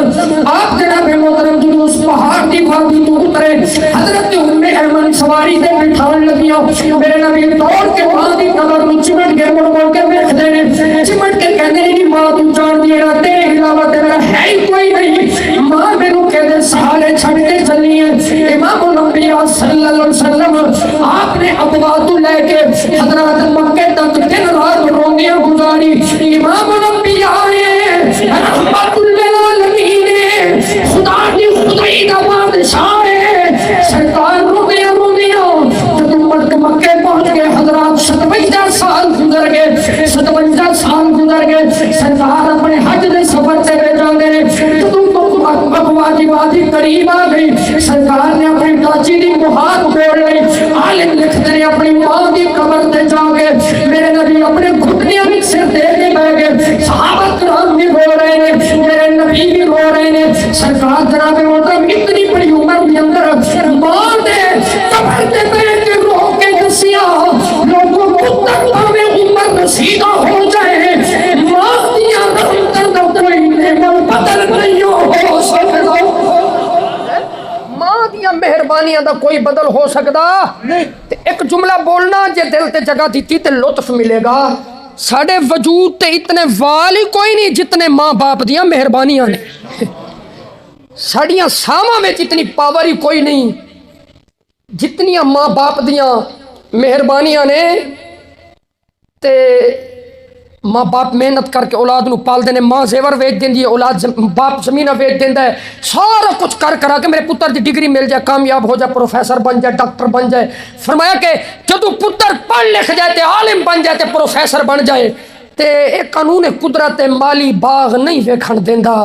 آپ جناب محترم جو اس پہاڑ دی وادی تو اترے، حضرت ام ایمن سواری تے بٹھان لگیاں، میرے نبی دوڑ کے ماں دی قبر نو چمٹ کے مڑ کے ویکھدے نے، چمٹ کے کہندے نے ماں تو جان دی نہ تیرے علاوہ تیرا ہے ہی کوئی نہیں، ماں مینوں کہندے سہارے چھڈ کے چلی ہے۔ امام الانبیاء صلی اللہ علیہ وسلم آپ نے ابوات لے کے حضرات مکے تک دن رات روندیاں گزاری، امام الانبیاء رحمت للعالمین خدا دی خدائی دا بادشاہ ہے، سرکار روندیاں جب مکے پہنچ گئے حضرات 57 سال گزر گئے، 57 سال گزر گئے، سرکار اپنے حج دے سفر سے بھیجان دے جب ابوا دی وادی قریب آ گئی، سرکار نے اپنی ٹاچی دی مہار پھوڑ لی، عالم لکھتے ہیں اپنی ماں دی قبر تے جا کے میرے نبی اپنے گھٹنیاں بھی سر دے کے بیٹھ گئے، صحابہ کرام بھی رو رہے ہیں، میرے نبی بھی رو رہے ہیں، سرکار جناب محترم اتنی بڑی عمر کے اندر ماں دے قبر تے بیٹھ کے رو کے دسیا لوگوں پتر پاوے عمر رسیدہ ہو جائے، ماں دیا رحمتاں دا کوئی نعمت بدل نہیں ہو سکتا، ماں دیا مہربانیاں دا کوئی بدل ہو سکتا تے ایک جملہ بولنا جے دل تے جگہ دیتی تے لطف ملے گا، ساڑے وجود تے اتنے وال ہی کوئی نہیں جتنے ماں باپ دیا مہربانیاں نے، ساڑیاں ساواں میں اتنی پاور ہی کوئی نہیں جتنی ماں باپ دیاں مہربانیاں نے، تے ماں باپ محنت کر کے اولاد نو پال دینے، ماں زیور ویچ دین دی ہے، اولاد باپ زمینہ ویچ دین ہے، سارا کچھ کر کرا کے میرے پتر دی ڈگری مل جائے، کامیاب ہو جائے، پروفیسر بن جائے، ڈاکٹر بن جائے، فرمایا کہ جدو پتر پڑھ لکھ جائے تے عالم بن جائے تے پروفیسر بن جائے تے ایک قانون قدرت مالی باغ نہیں ویکھن دیندا،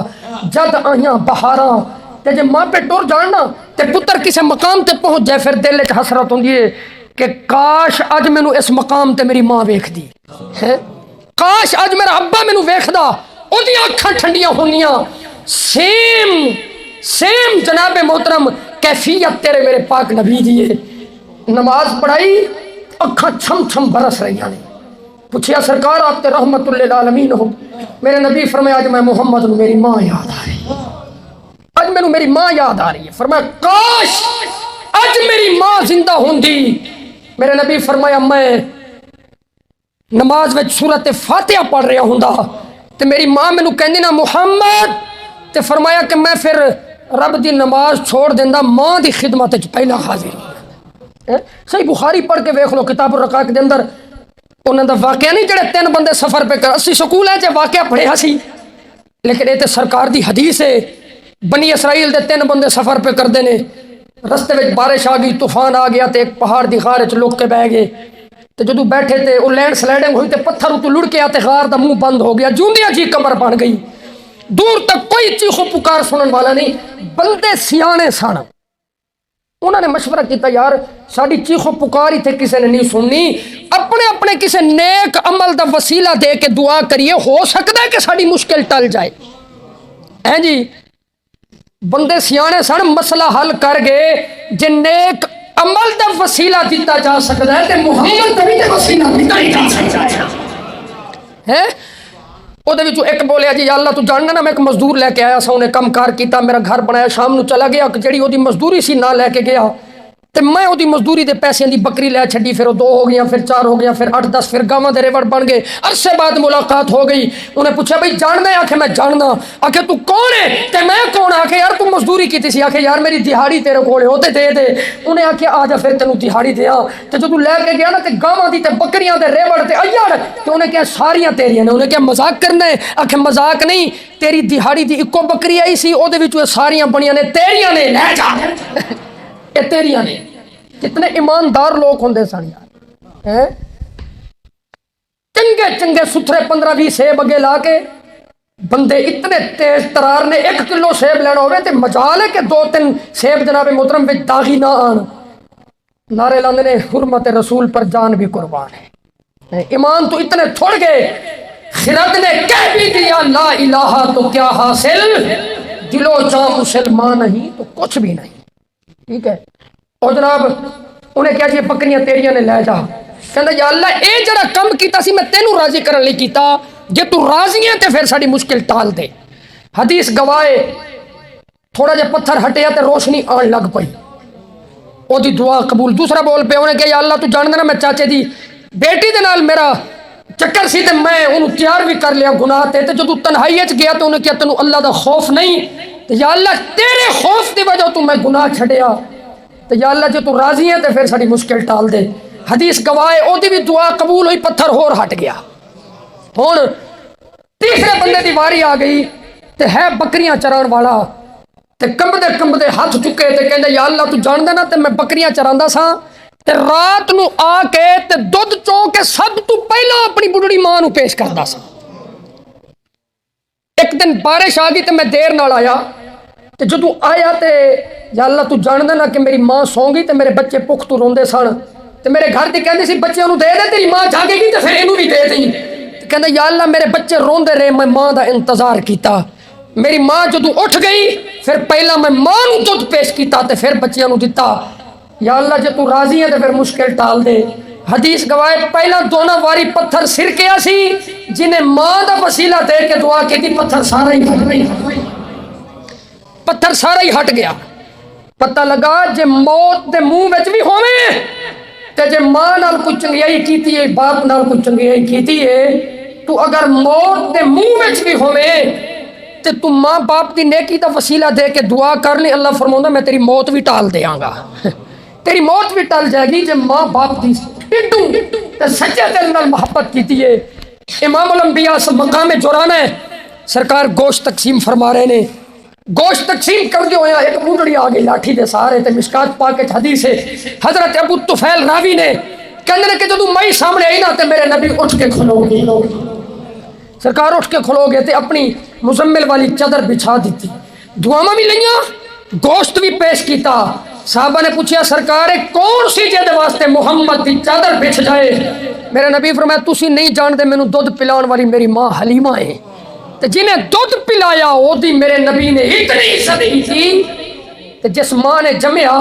جد آیاں بہاراں تے جے ماں پہ ٹر جاننا تے پتر کسے مقام تے پہنچ جائے، پھر دل وچ حسرت ہوندی ہے کہ کاش اج مینوں اس مقام تے میری ماں ویکھ دی ہے، کاش اج میرا ابا مینوں ویکھدا اودی اکھاں ٹھنڈیاں ہونیاں، سیم جناب محترم کیفیت تیرے میرے پاک نبی دی ہے، نماز پڑھائی اکھاں چھم چھم برس رہی نے، پوچھیا سرکار آپ تے رحمت للعالمین ہو، میرے نبی فرمایا آج میں محمد میری ماں یاد آ رہی، اج مینوں میری ماں یاد آ رہی ہے. فرمایا کاش اج میری ماں زندہ ہوندی. میرے نبی فرمایا میں نماز وچ سورت فاتحہ پڑھ رہا ہوندا تے میری ماں مینوں کہندی نا محمد، تے فرمایا کہ میں پھر رب دی نماز چھوڑ دیندا ماں دی خدمت وچ پہلا حاضر ہوں. صحیح بخاری پڑھ کے ویکھ لو کتاب الرقائق دے اندر انہاں دا واقعہ نہیں جڑے 3 بندے سفر پہ کر. اسی سکول ہے جے واقعہ پڑھیا سی لیکن یہ تے سرکار دی حدیث ہے. بنی اسرائیل دے 3 بندے سفر پہ کردے نے، رستے وچ بارش آ گئی، طوفان آ گیا تے ایک پہاڑ دی غار وچ لک کے بہ گئے. تے جدوں بیٹھے تے وہ لینڈ سلائڈنگ ہوئی تے پتھر اتوں لڑ کے آتے غار دا منہ بند ہو گیا. جوندیاں جی کمر بن گئی. دور تک کوئی چیخو پکار سنن والا نہیں. بندے سیانے سن، انہوں نے مشورہ کیتا یار ساری چیخو پکار ہی تھے کسی نے نہیں سننی، اپنے اپنے کسی نیک عمل دا وسیلہ دے کے دعا کریے، ہو سکتا ہے کہ ساری مشکل ٹل جائے. ہیں جی بندے سیانے سن، مسئلہ حل کر گئے. جن نیک عمل دا وسیلہ دیتا جا سکتا ہے تے محمد دا بھی تے وسیلہ دیتا ہی جا سکتا ہے. وہ ایک بولیا جی یا اللہ تو جاننا نا میں ایک مزدور لے کے آیا سا، انہیں کم کار کیتا، میرا گھر بنایا، شام نو چلا گیا، جڑی وہ مزدوری سی نہ لے کے گیا تے میں وہ مزدوری دے پیسے دی بکری لے چھڈی. پھر وہ 2 ہو گیا، پھر 4 ہو گیا، پھر 8-10، پھر گاواں دے ریوڑ بن گئے. عرصے بعد ملاقات ہو گئی. انہیں پوچھا بھائی جاننا ہے؟ آکھے میں جاننا. آکھے تو کون ہے؟ تے میں کون؟ آکھے یار تو مزدوری کیتی سی. آکھے یار میری دہاڑی تیرے کول ہوتے دے دے. انہیں آکھے آ جا پھر تینوں دہاڑی دیاں. تے جدوں لے کے گیا نا تے گاواں دی تے بکریاں دے ریوڑ تے ایڑ تے انہیں کہا ساریاں تیریاں نے. انہیں کہا مذاق کرنا ہے؟ آکھے مذاق نہیں، تیری دہاڑی دی اکو بکری آئی سی، او دے وچوں ساریاں بنیاں نے تیریاں نے، لے جا اے تیریاں نے. کتنے ایماندار لوگ ہوندے سن یار. چنگے چنگے ستھرے 15-20 سیب اگے لا کے بندے اتنے تیز ترار نے 1 کلو سیب لینا ہوئے تے مجال ہے کہ 2-3 سیب جناب محترم وچ داغی نہ آن. نعرے لاندے نے حرمت رسول پر جان بھی قربان ہے. ایمان تو اتنے تھوڑ گئے، خرد نے کہہ بھی دیا لا الہ تو کیا حاصل، دلو جاں مسلمان نہیں تو کچھ بھی نہیں. ٹھیک ہے. اور جناب انہیں کیا جی بکریاں تیریاں نے لے جا. کہندا یا اللہ اے جڑا کم کیتا سی میں تینوں راضی کرن لئی کیتا، جے تو راضی ہے تے پھر ساری مشکل ٹال دے. حدیث گواہے تھوڑا جا پتھر ہٹیا تے روشنی آن لگ پئی. او دی دعا قبول. دوسرا بول پہ انہیں کہا یا اللہ تو جان دینا میں چاچے دی بیٹی دے نال میرا چکر سی تے میں انہوں تیار بھی کر لیا گناہ تے جدوں تنہائی وچ گیا تو انہیں کہا تینوں اللہ دا خوف نہیں تے یا اللہ تیرے خوف دی وجہ تو میں گناہ چھڈیا تو یا اللہ جو تو راضی ہے تو پھر ساری مشکل ٹال دے. حدیث گواہ ہے او دی بھی دعا قبول ہوئی، پتھر ہور ہٹ گیا. ہن تیسرے بندے دی واری آ گئی تے ہے بکریاں چران والا تے کمبدے ہاتھ چکے تے کہندے یا اللہ تو جان دینا تے میں بکریاں چراندا سا تے رات نو آ کے تے دودھ چو کے سب تو پہلا اپنی بڑھڑی ماں نو پیش کردا سا. ایک دن بارش آ گئی تے میں دیر نال آیا تے جدوں آیا تے یا اللہ تو جان دینا کہ میری ماں سو گئی تے میرے بچے بھوک تو روندے سن تے میرے گھر دی کہندی سی بچیاں نو دے دے، تیری ماں جاگے گی تے پھر اینوں بھی دے دیں. تے کہندا یا اللہ میرے بچے روندے رہے، میں ماں دا انتظار کیتا. میری ماں جدوں اٹھ گئی پھر پہلا میں ماں نو دودھ پیش کیتا تے پھر بچیاں نو دتا. یا اللہ جے تو راضی ہے تے پھر مشکل ٹال دے. حدیث گواہ پہلا دونوں واری پتھر سرکیا سی، جنہیں ماں دا وسیلہ دے کے دعا کی پتھر سارا ہی ہٹ گئی. پتھر سارا ہی ہٹ گیا. پتہ لگا جے موت دے منہ وچ بھی ہوویں تے جے ماں نال کوئی چنگیائی کیتی ہے، باپ نال کوئی چنگیائی کیتی ہے، تو اگر موت دے منہ وچ بھی ہوویں تے تو ماں باپ دی نیکی دا وسیلہ دے کے دعا کر لی، اللہ فرماوندا میں تیری موت بھی ٹال دیاں گا. تیری موت بھی ٹل جائے گی جے ماں باپ دی ٹڈو تے سچے دل نال محبت کیتی ہے. امام الانبیاء سے مقام جورانا ہے، سرکار گوشت تقسیم فرما رہے نے. گوشت تقسیم کر دے ہویا ایک بوڑھڑی آ گئی لاٹھی دے سارے تے مشکات پاک وچ حدیث ہے حضرت ابو طفیل راوی نے کہندے کہ جدوں میں سامنے آئی نا تے میرے نبی اٹھ کے کھلو گئے. سرکار اٹھ کے کھلو گئے تے اپنی مزمل والی چادر بچھا دیتی، دعاواں بھی لئیاں، گوشت بھی پیش کیتا. صحابہ نے پوچھا سرکار کون سی جے دے واسطے محمد دی چادر بچھ جائے؟ میرے نبی فرمایا تسی نہیں جاندے مینوں دودھ پلان والی میری ماں حلیمہ ہے تے جنہیں دودھ پلایا او دی میرے نبی نے اتنی عزت کی تھی تے جس ماں نے جمیا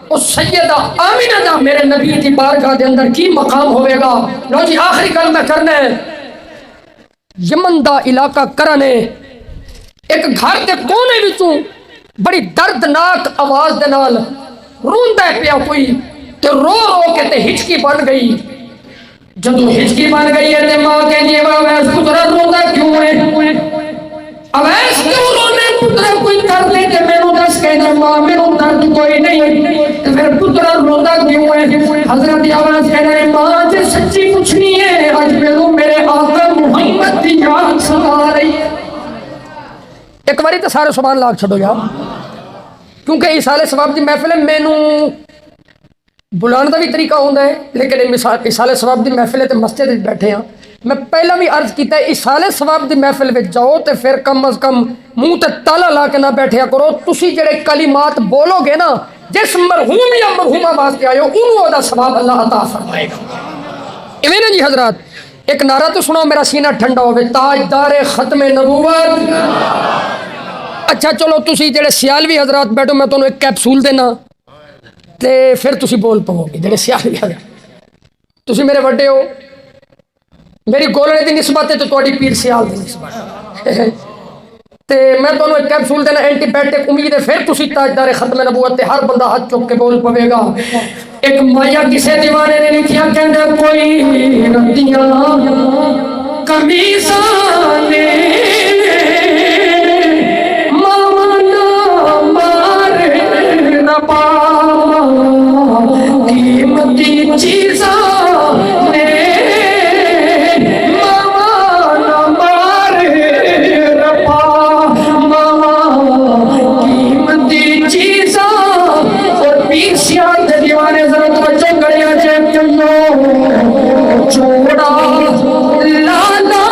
اس سیدہ آمینہ دا میرے نبی دی بارگاہ دے اندر کی مقام ہوئے گا. لو جی آخری گل میں کرنا ہے، یمن دا علاقہ کرنے ایک گھر دے کونے وچوں بڑی دردناک آواز دے نال روندا پیا کوئی تے رو رو کے تے ہچکی بن گئی. جدو ہچکی بن گئی ہے تے ماں کہندی ہے اویس پترا روندا کیوں ہے؟ اویس کیوں رونے پترا کوئی کر دے تے مینوں دس کہندا ماں مینوں درد کوئی نہیں تے پھر پترا روندا کیوں ہے؟ حضرت اویس کہندے ماں جے سچی پوچھنی ہے اج مینوں میرے آقا محمد دی یاد ستا رہی ہے. ایک باری تو سارے سبحان اللہ چھڈو یار کیونکہ ایصال ثواب دی محفل ہے مینوں بلانے کا بھی طریقہ ہوتا ہے لیکن ایصال ثواب دی محفل ہے تو مسجد بیٹھے ہیں. میں پہلا بھی عرض کیتا ہے ایصال ثواب دی محفل میں جاؤ تو پھر کم از کم منہ تے تالا لا کے نہ بیٹھیا کرو. تسی جڑے کلمات بولو گے نا جس مرحوم یا مرحومہ واسطے آئے ہو انہوں دا ثواب اللہ عطا فرمائے گا. ایویں نا جی حضرات ایک نعرہ تو سناؤ میرا سینہ ٹھنڈا ہوئے تاجدار ختم نبوت. اچھا چلو تسی جڑے سیالوی حضرات بیٹھو میں تمہیں ایک کیپسول دینا تے پھر تسی بول پاؤ گے جڑے سیالوی حضرات تسی میرے وڈے ہو میری گولنے دی نسبت ہے تو تہاڈی پیر سیال دی نسبت تے میں تمہیں ایک کیپسول دینا اینٹی بائیوٹک امید ہے پھر تسی تاجدار ختم نبوت تے ہر بندہ ہاتھ چک کے بول پوے گا. ایک مایا کسے دیوانے نے لکھیا کہندا کوئی رتیاں قمیصاں نے قیمتی چیزاں نے ماما نہ مارے رپا ماما قیمتی چیزاں اور پیسیاں دیوانے ذرا توجہ کریا جے کلو چھوڑا لالا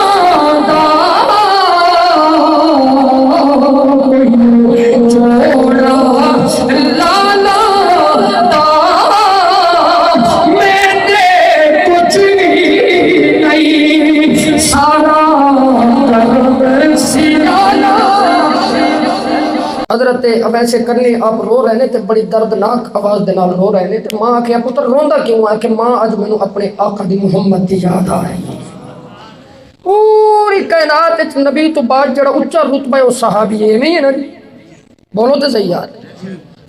حضرت اویس کرنی آپ رو رہے نے تے بڑی دردناک آواز دے نال رو رہے نے تے ماں آکھیا پتر روندا کیوں ہے کہ ماں اج مینوں اپنے آقا دی محمد دی یاد آ رہی ہے. پوری کائنات وچ نبی تو بعد جڑا اونچا رتبہ ہے وہ صحابی ہے نہیں ہے نا جی بولو تے صحیح یار.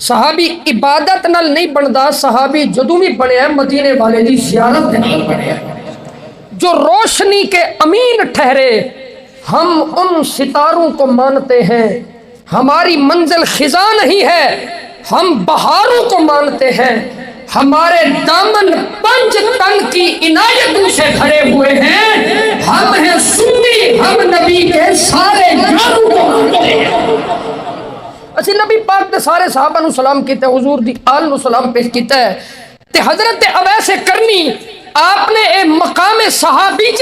صحابی عبادت نال نہیں بندا صحابی جدوں بھی بنیا مدینے والے دی زیارت دے نال بنیا جو روشنی کے امین ٹھہرے. ہم ان ستاروں کو مانتے ہیں ہماری منزل خزاں نہیں ہے ہم بہاروں کو مانتے ہیں ہمارے دامن 5 تن کی عنایتوں سے بھرے ہوئے ہیں ہم ہیں سنی ہم نبی کے سارے یاروں کو مانتے ہیں. اسی نبی پاک نے سارے صحابہ نو سلام کیتا ہے حضور دی آل نو سلام پیش کیتا ہے تے حضرت اویس کرنی آپ نے اے مقام صحابیت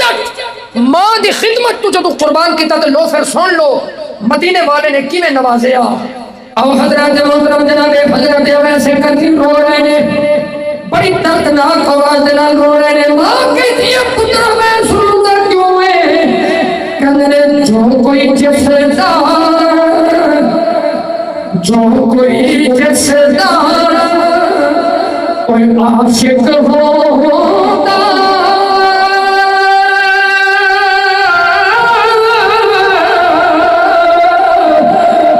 ماں دی خدمت تو جدو قربان کیتا تو لو پھر سن لو مدینے والے نے کیویں نوازیا. او حضرت محترم جناب حضرت اویس کرنی رو رہے نے بڑی دردناک آواز دے نال رو رہے نے ماں کہتی ہے پتر میں سندا کیوں ہے کہندے جو کوئی جسدار کوئی عاشق ہوتا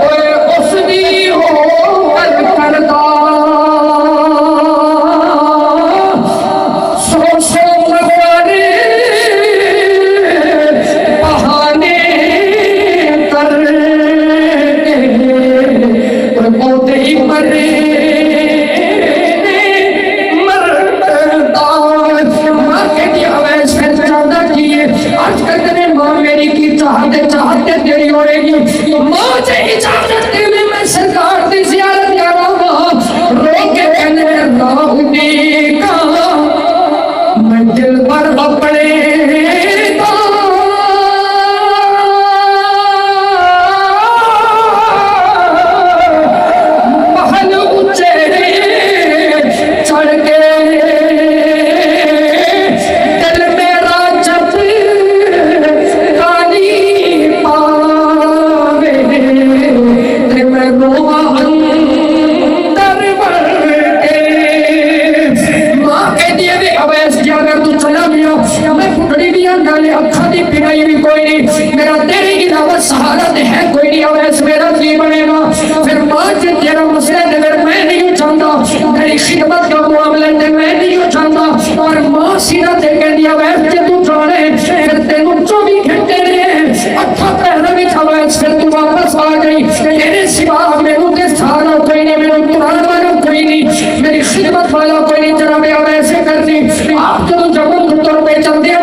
کوئی اس دی ہو کردا سو سو مغرے بہانے کر موتے ہی مرے چاہتے تیری ہوئے گی ماں سے اجازت دے میں سرکار دی زیارت کرا رو کے کہنے راہنی کا میں دل پر اپنے محل اونچے چڑھ کے تے کہندی اویس جے تو جانے پھر تینوں 24 گھنٹے نے اٹھا پہرا بھی اویس پھر تو واپس آ گئی تیرے سوا مینوں تے سارا کوئی نہیں مینوں قرآن والا کوئی نہیں میری خدمت والا کوئی نہیں جناب اویس کرنی آپ جدوں جبل کو تر پہ چلدے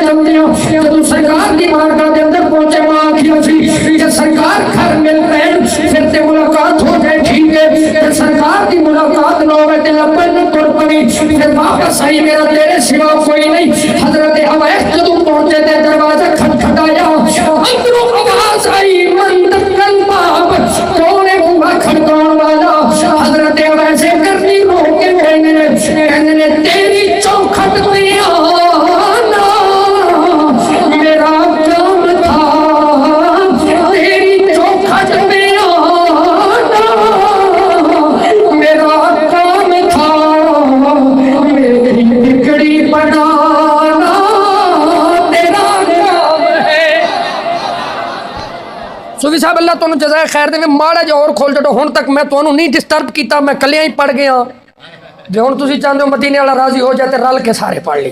جدوں سرکار دی بارگاہ دے اندر پہنچے ماں آکھیا سی کہ سرکار گھر مل پین پھر تے ملاقات ہو جائے ٹھیک ہے پھر سرکار دی ملاقات نہ ہوئے تے لپن نہ تر پڑی پھر واپس آئی میرا تیرے سوا کوئی نہیں حضرت اویس جدوں پہنچے تے دروازہ کھٹکھٹایا اندروں آواز آئی من دکن باب کون ہے بوہا کھڑکان والا حضرت اویس کرنی رو کے کہنے نے تیری چوکھٹ میں آنا میرا کام تھا تیری چوکھٹ میں آنا میرا کام تھا میری بگڑی بنانا تیرا کام ہے صوفی صاحب اللہ تمہیں جزائے خیر دے ماڑا جا اور کھول جڑو ہن تک میں تمہیں نہیں ڈسٹرب کیتا میں کلیاں ہی پڑھ گیا جے ہن تسی چاہندے ہو مدینے والا راضی ہو جائے تے رل کے سارے پڑھ لی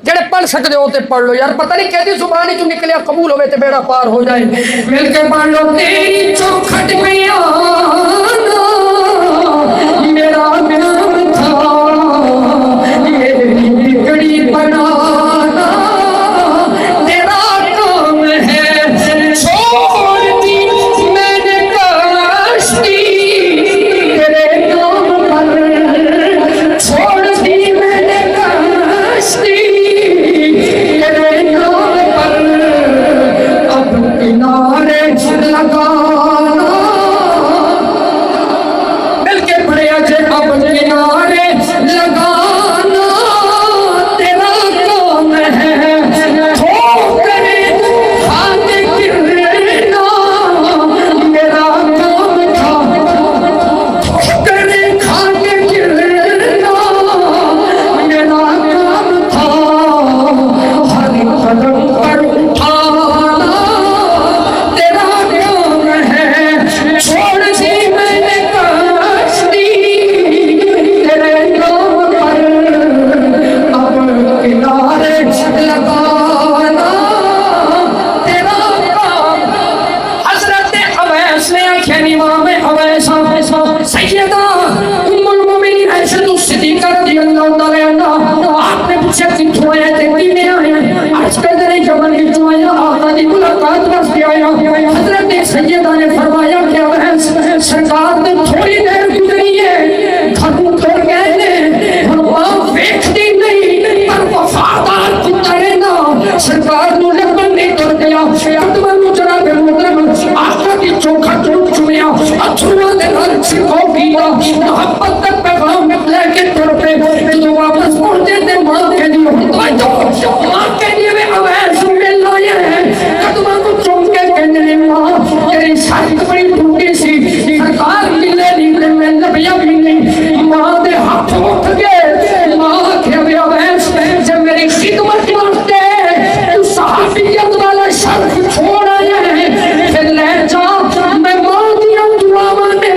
جڑے پڑھ سکتے ہو تے پڑھ لو یار پتہ نہیں کہدی زبان ہی چوں نکلیا قبول ہوے تے بیڑا پار ہو جائے مل کے پڑھ لو تیری چوکھٹ میں آنا میرا کام تھا میری بگڑی بنانا تیرا کام ہے چھوڑ دی میں نے کشتی تیرے نام پر چھوڑ دی میں نے کشتی تیرے نام پر اب کنارے لگانا مل کے پڑے اجے اب کنارے لگانا تیرا کام ہے ٹھوکرے کھا کے گرنا میرا کام تھا ٹھوکرے کھا کے گرنا میرا کام تھا ہر قدم پر اٹھانا تیرا کام ہے چھوڑ دی میں نے کشتی تیرے نام پر اب کنارے لگانا تیرا کام حضرت اویس نے آنکھیں امام اویس سیدہ ام المومنین عائشہ الصدیقہ رضی اللہ تعالی عنہا آپ نے پوچھا کتوں آیا تے کیویں آیا عرض کردے نے جبل وچوں آیا آقا دی ملاقات واسطے آیا حضرت سیدہ نے فرمایا کہ اویس سرکار نے تھوڑی دیر گزری ہے گھروں تر گئے نے ہن وہ ویکھدی نہیں پر وفادار پتر ہے نا سرکار نو لبن نہیں تر گیا قدماں نو جناب محترم آقا دی چوکھا چومیا اتھرواں دے نال چھکو کیا محبت کا پیغام لے کے تر پہ جو واپس پہنچے تے ماں کے لیے ماں کے لیے اویس مل آیا ہے قدماں کو چوم کے کہنے ماں تیری ساری بڑی ٹوٹی سی سرکار ملے نہیں تے میں نبیا بھی نہیں ماں دے ہاتھ اٹھ گئے ماں کہ اویس جب میری خدمت واسطے تو صحابیت والا شرف چھوڑ آیا ہے پھر لے جا میں ماں دیا دعاواں نے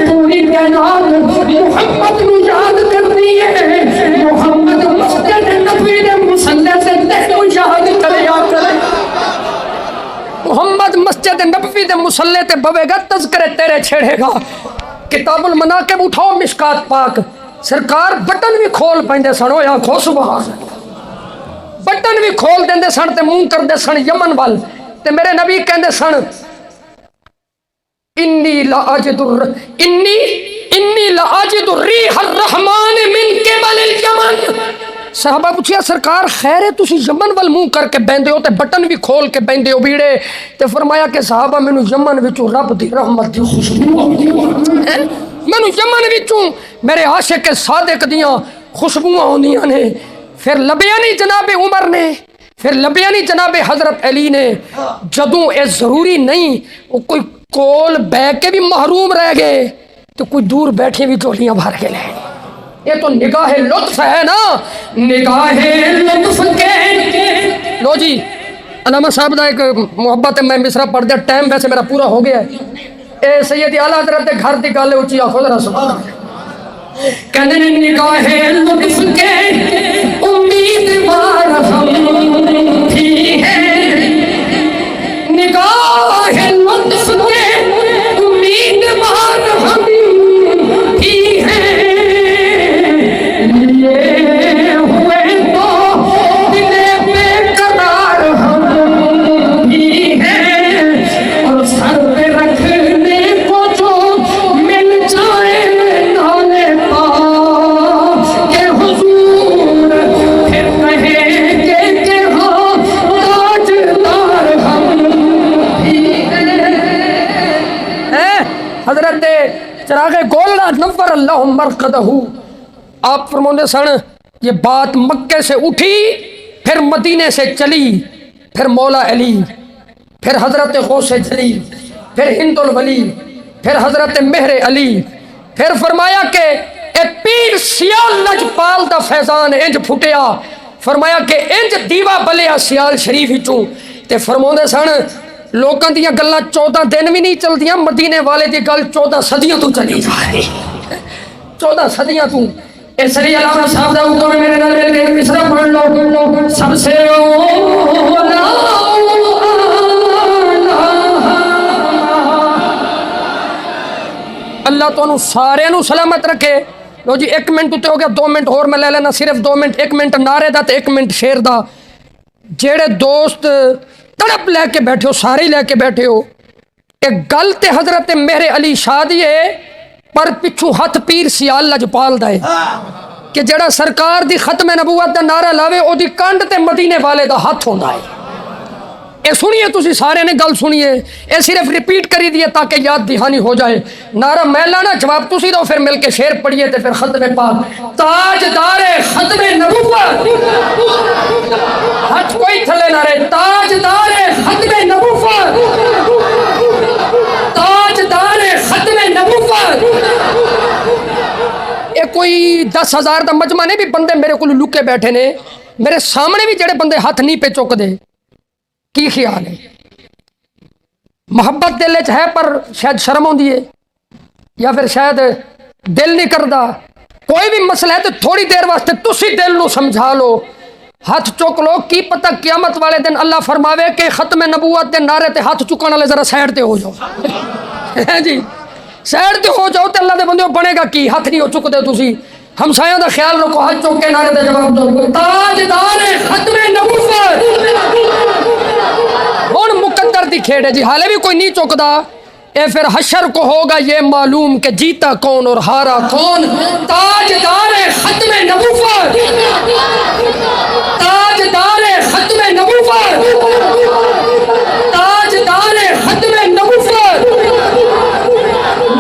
پوری کائنات محمد نو یاد کرنی ہے محمد مسجد نبوی دے مصلی تے تینوں یاد کریا کرے محمد مسجد نبوی دے مصلی تے بوے گا تذکرے تیرے چھیڑے گا کتاب المناقب اٹھاؤ مشکات پاک سرکار بٹن بھی کھول پیندے سن او آکھو سبحان بٹن بھی کھول دیندے سن تے منہ کردے سن یمن وال تے میرے نبی کہندے سن انی لاجد ریح الرحمن من قبل الیمن صحابہ پوچھیا سرکار خیر ہے تسی یمن وال منہ کر کے بیندے ہو تے بٹن بھی کھول کے بیندے ہو بیڑے تے فرمایا کہ صحابہ مینوں یمن وچوں رب دی رحمت دی خوشبو مینوں یمن وچوں میرے عاشق صادق دیاں خوشبوئاں ہوندیاں نے پھر لبیا نہیں جناب عمر نے پھر لبیا نہیں جناب حضرت علی نے جدوں اے ضروری نہیں وہ کوئی کول بہ کے بھی محروم رہ گئے تو کوئی دور بیٹھے بھی ٹولیاں بھر کے لے یہ تو نگاہ لطف ہے نا نگاہ لطف کے لو جی علامہ صاحب دا ایک محبت ہے میں مصرع پڑھ دیا ٹائم ویسے میرا پورا ہو گیا ہے اے سید اعلیٰ حضرت گھر دی گل اونچی آکھو ذرا سبحان کہنے نگاہ لطف کے امیدوار مرقدہ. آپ فرماتے سن یہ بات مکے سے اٹھی، پھر مدینے سے چلی، پھر مولا علی، پھر حضرت غوث جلی، پھر ہند الولی، پھر حضرت مہر علی. پھر فرمایا کہ اے پیر سیال لجپال دا فیضان انج پھٹیا. فرمایا کہ انج دیوا بلیا سیال شریف چوں. تے فرماتے سن لوکاں دیاں گلاں 14 دن بھی نہیں چلدیاں، مدینے والے دی گل 14 صدیوں تو چلی جا رہی، 14 صدیاں تو. اس لیے علامہ صاحب دا حکم ہے، میرے نال مل کے مصرع پڑھ لو. سب سے اولا اللہ تو سارے نو سلامت رکھے. لو جی 1 منٹ تے ہو گیا، 2 منٹ اور میں لے لینا، صرف 2 منٹ. 1 منٹ نعرے دا تے 1 منٹ شیر دا. جیڑے دوست تڑپ لے کے بیٹھے ہو، سارے لے کے بیٹھے ہو، ایک گل تے حضرت مہر علی شاہ دی ہے، پر پچھو ہاتھ پیر سیال لجپال دا ہے کہ جڑا سرکار دی ختم نبوت دا نعرہ لاوے او دی کنڈ تے مدینے والے دا ہاتھ ہوندا ہے. اے سنیے تسی سارے نے گل سنیے، اے صرف ریپیٹ کری دیے تاکہ یاد دہانی ہو جائے. نعرہ میں لانا، جواب تسی دو، پھر مل کے شعر پڑھیے تے پھر ختم پاک. تاجدار ختم نبوت، ہاتھ کوئی تھلے نہ رہے. تاجدار ختم نبوت، تاجدار ختم نبوت. اے کوئی 10,000 دا مجمع نے بھی بندے میرے کو لکے بیٹھے نے، میرے سامنے بھی جڑے بندے ہاتھ نہیں پہ چک دے. کی خیال ہے؟ محبت دل ہے پر شاید شرم ہوندی ہے، یا پھر شاید دل نہیں کردا. کوئی بھی مسئلہ ہے تو تھوڑی دیر واسطے تسی دل نو سمجھا لو، ہاتھ چک لو. کی پتہ قیامت والے دن اللہ فرماوے کہ ختم نبوت دے نعرے تے ہاتھ چکن والے ذرا سائڈ تے ہو جاؤ. جی سائڈ تے ہو جاؤ تے اللہ دے بندے بنے گا کی؟ ہاتھ نہیں ہو چکتے تسی. ہمسایوں دا خیال رکھو، ہاتھ چک کے نعرے دا جواب دو. تاجدار ختم نبوت. ہن مقدر دی کھیڑ ہے جی، حالے بھی کوئی نہیں چکدا. اے پھر حشر کو ہوگا یہ معلوم کہ جیتا کون اور ہارا کون. تاجدار ختم نبوت، تاجدار ختم نبوت، تاجدار ختم نبوت.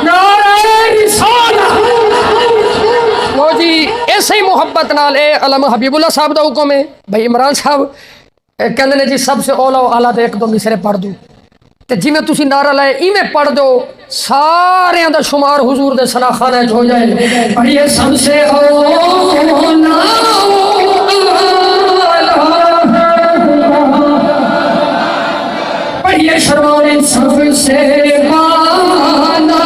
نعرہ رسالت. لو جی ایسے ہی محبت نال اے علامہ حبیب اللہ صاحب دا حکم ہے. بھائی عمران صاحب کہندے نے جی سب سے اولا و اعلیٰ دے 1-2 مصرے پڑھ دو، تے جی میں تسی نعرہ لائے ایویں پڑھ دو سارے دا شمار حضور دے سناخانہ ہو جائے. پڑھیے سب سے اولا پڑھیے شروع سب سے بالا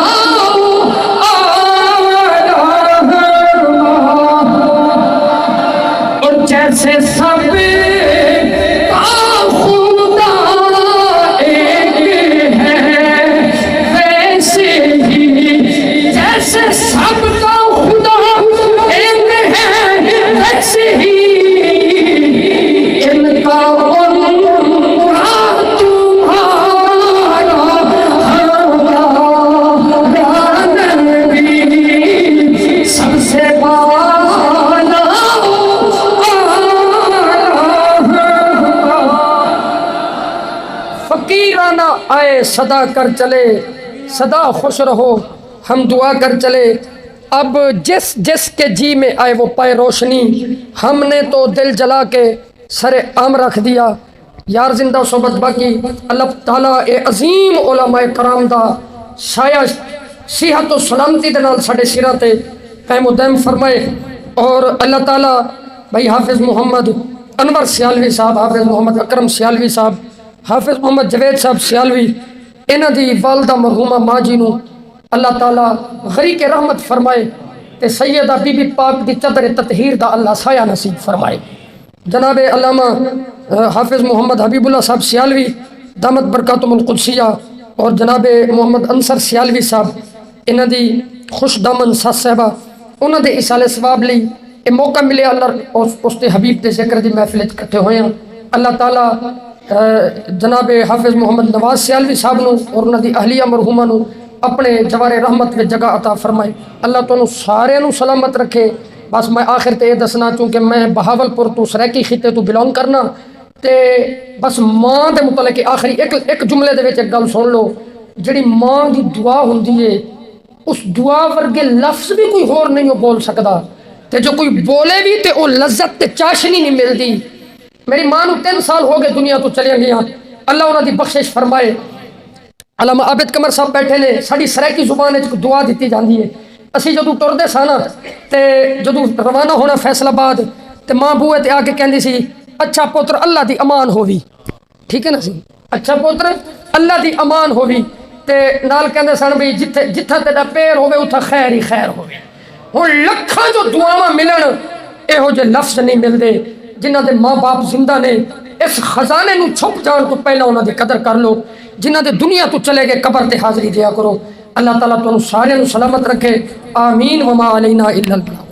اور جیسے سب آئے صدا کر چلے، صدا خوش رہو ہم دعا کر چلے. اب جس جس کے جی میں آئے وہ پائے روشنی، ہم نے تو دل جلا کے سر عام رکھ دیا. یار زندہ صحبت باقی. اللہ تعالیٰ اے عظیم علماء کرام دا سایہ صحت و سلامتی دے نال ساڈے سراں تے قائم و دائم فرمائے. اور اللہ تعالیٰ بھائی حافظ محمد انور سیالوی صاحب، حافظ محمد اکرم سیالوی صاحب، حافظ محمد جوید صاحب سیالوی، انہاں دی والدہ مرحومہ ماں جی نو اللہ تعالیٰ غریق رحمت فرمائے تے سیدہ بی بی پاک دی چادر تطہیر دا اللہ سایہ نصیب فرمائے. جناب علامہ حافظ محمد حبیب اللہ صاحب سیالوی دامت برکاتہم القدسیہ اور جناب محمد انصر سیالوی صاحب انہاں دی خوش دامن ساس صاحبہ، انہاں دے اصال ثواب لئی یہ موقع ملے اللہ اس تے حبیب تے ذکر دی محفل اکٹھے ہوئے ہیں. اللہ تعالیٰ جناب حافظ محمد نواز سیالوی صاحب نو اور انہاں دی اہلیہ مرحومہ نو اپنے جوار رحمت میں جگہ عطا فرمائے. اللہ تو سارے نو سلامت رکھے. بس میں آخر تے یہ دسنا چونکہ میں بہاول پور تو سریکی خطے تو بلانگ کرنا تے بس ماں دے متعلق آخری ایک جملے دے وچ ایک گل سن لو. جڑی ماں دی دعا ہوندی ہے اس دعا ورگے لفظ بھی کوئی ہور نہیں بول سکتا، تے جو کوئی بولے بھی تے او لذت تے چاشنی نہیں ملتی۔ میری ماں نو 3 سال ہو گئے دنیا تو چلے گیا، اللہ انہاں دی بخشش فرمائے۔ علامہ عابد قمر صاحب بیٹھے نے، ساری سرائکی زبان وچ دعا دیتی جاندی ہے۔ اسی جدوں ٹردے سا نا تے جدوں روانہ ہونا فیصل آباد تے ماں بوئے تے آ کے کہندی سی اچھا پتر اللہ دی امان ہووی، ٹھیک ہے نا سی، اچھا پتر اللہ دی امان ہووی، تے نال کہندے سن بھی جتھا تیرا پیر ہوے اتھا خیر ہی خیر ہوے۔ ہن لکھاں جو دعاواں ملن یہو جے لفظ نہیں ملدے جنہاں دے ماں باپ زندہ نے۔ اس خزانے نو چھپ جان تو پہلا انہاں دی قدر کر لو، جنہاں دے دنیا تو چلے گئے قبر تے حاضری دیا کرو۔ اللہ تعالیٰ تانوں سارے نو سلامت رکھے، آمین وما علینا الا البلاغ۔